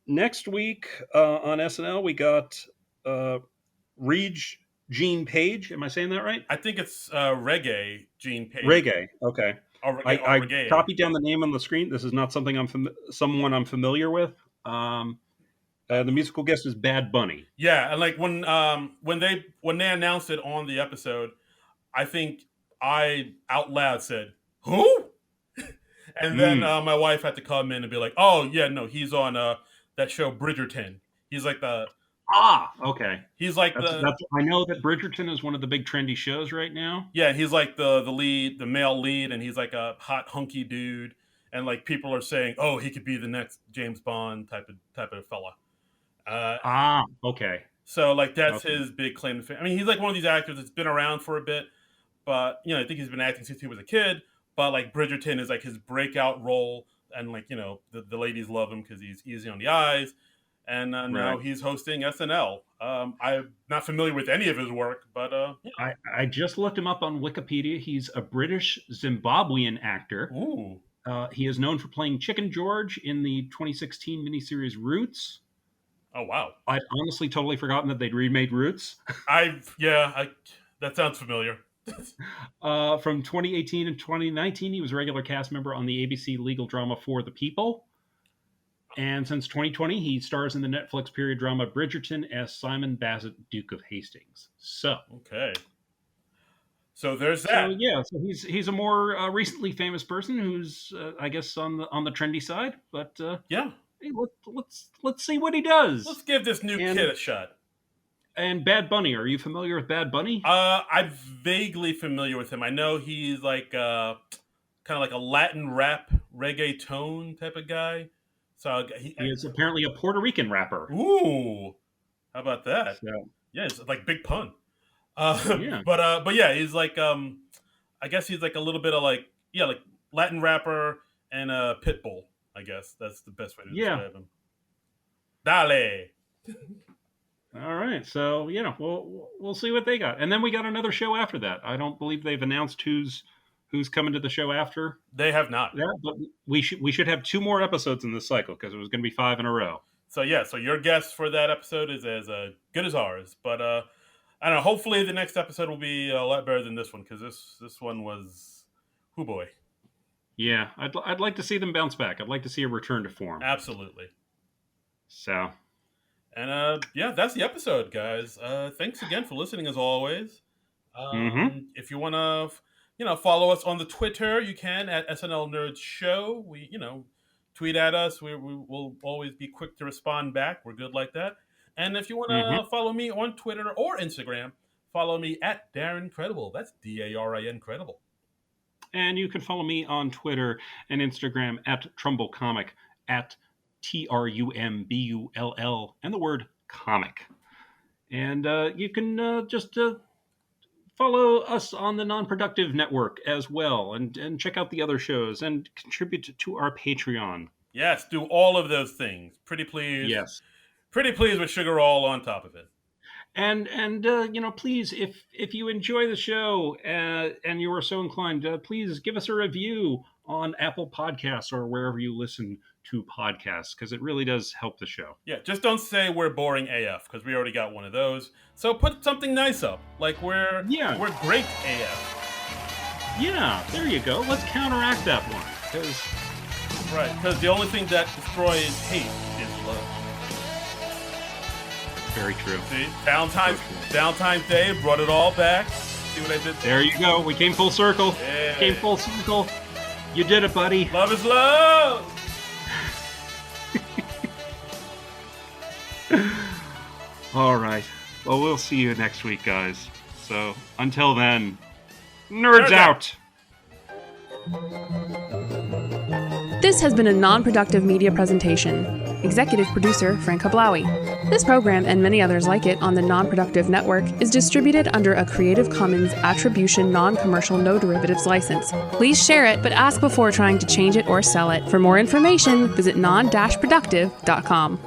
Next week on SNL, we got Reg Jean Page. Am I saying that right? I think it's Reggae Gene Page. Reggae. Okay. I Reggae. copied down the name on the screen. This is not something someone I'm familiar with. The musical guest is Bad Bunny. Yeah, and like when they announced it on the episode, I think I out loud said, "Who?" And then my wife had to come in and be like, "Oh yeah, no, he's on that show Bridgerton. He's like the Okay. he's like I know that Bridgerton is one of the big trendy shows right now. yeah, he's like the lead, the male lead, and he's like a hot hunky dude, and like people are saying, oh, he could be the next James Bond type of fella. Okay. So like that's Okay. his big claim to fame. I mean, he's like one of these actors that's been around for a bit, but I think he's been acting since he was a kid. But like Bridgerton is like his breakout role, and like the ladies love him because he's easy on the eyes. And now Right. he's hosting SNL. I'm not familiar with any of his work, but I just looked him up on Wikipedia. He's a British Zimbabwean actor. ooh, He is known for playing Chicken George in the 2016 miniseries Roots. oh wow. I'd honestly totally forgotten that they'd remade Roots. That sounds familiar. From 2018 and 2019, he was a regular cast member on the ABC legal drama For the People. And since 2020, he stars in the Netflix period drama Bridgerton as Simon Bassett, Duke of Hastings. So, Okay. So there's So that. yeah, so he's a more recently famous person who's I guess on the trendy side, but Yeah. hey, let's see what he does. Let's give this new kid And a shot. Bad Bunny, are you familiar with Bad Bunny? I'm vaguely familiar with him. I know he's like kind of like a Latin rap reggaeton type of guy. So He is apparently a Puerto Rican rapper. ooh, how about that? So Yeah, it's like big pun. yeah, But yeah, he's like I guess he's like a little bit of like yeah like Latin rapper and a pit bull. I guess that's the best way to yeah. describe him. Dale. All right, so we'll see what they got, and then we got another show after that. I don't believe they've announced who's coming to the show after They have not. that, but we should have 2 more episodes in this cycle because it was going to be 5 in a row. So yeah, so your guess for that episode is as good as ours. But I don't know. Hopefully, the next episode will be a lot better than this one because this one was, oh boy, Yeah, I'd like to see them bounce back. I'd like to see a return to form. absolutely. So And yeah, that's the episode, guys. Thanks again for listening, as always. If you want to, follow us on the Twitter, you can at SNL Nerds Show. We, tweet at us. We will always be quick to respond back. We're good like that. And if you want to follow me on Twitter or Instagram, follow me at Darren Credible. That's DARIN Credible. and you can follow me on Twitter and Instagram at TrumbleComic at TRUMBULL and the word comic. And you can just follow us on the Non-Productive Network as well, and check out the other shows and contribute to our Patreon. Yes, do all of those things. Pretty please. Yes. Pretty please with sugar all on top of it. And please, if you enjoy the show and you are so inclined, please give us a review on Apple Podcasts or wherever you listen to podcasts, because it really does help the show. Yeah, just don't say we're boring AF, because we already got one of those. So put something nice up, like we're great AF. Yeah, there you go. Let's counteract that one, because the only thing that destroys hate is love. Very true. See, Valentine's Day brought it all back. See what I did there? You go. We came full circle. Yeah. Came full circle. You did it, buddy. Love is love. All right. Well, we'll see you next week, guys. So until then, nerds out. This has been a non-productive media presentation. Executive producer Frank Hablawi. This program and many others like it on the Non-Productive Network is distributed under a Creative Commons Attribution Non-Commercial No Derivatives license. Please share it, but ask before trying to change it or sell it. For more information, visit non-productive.com.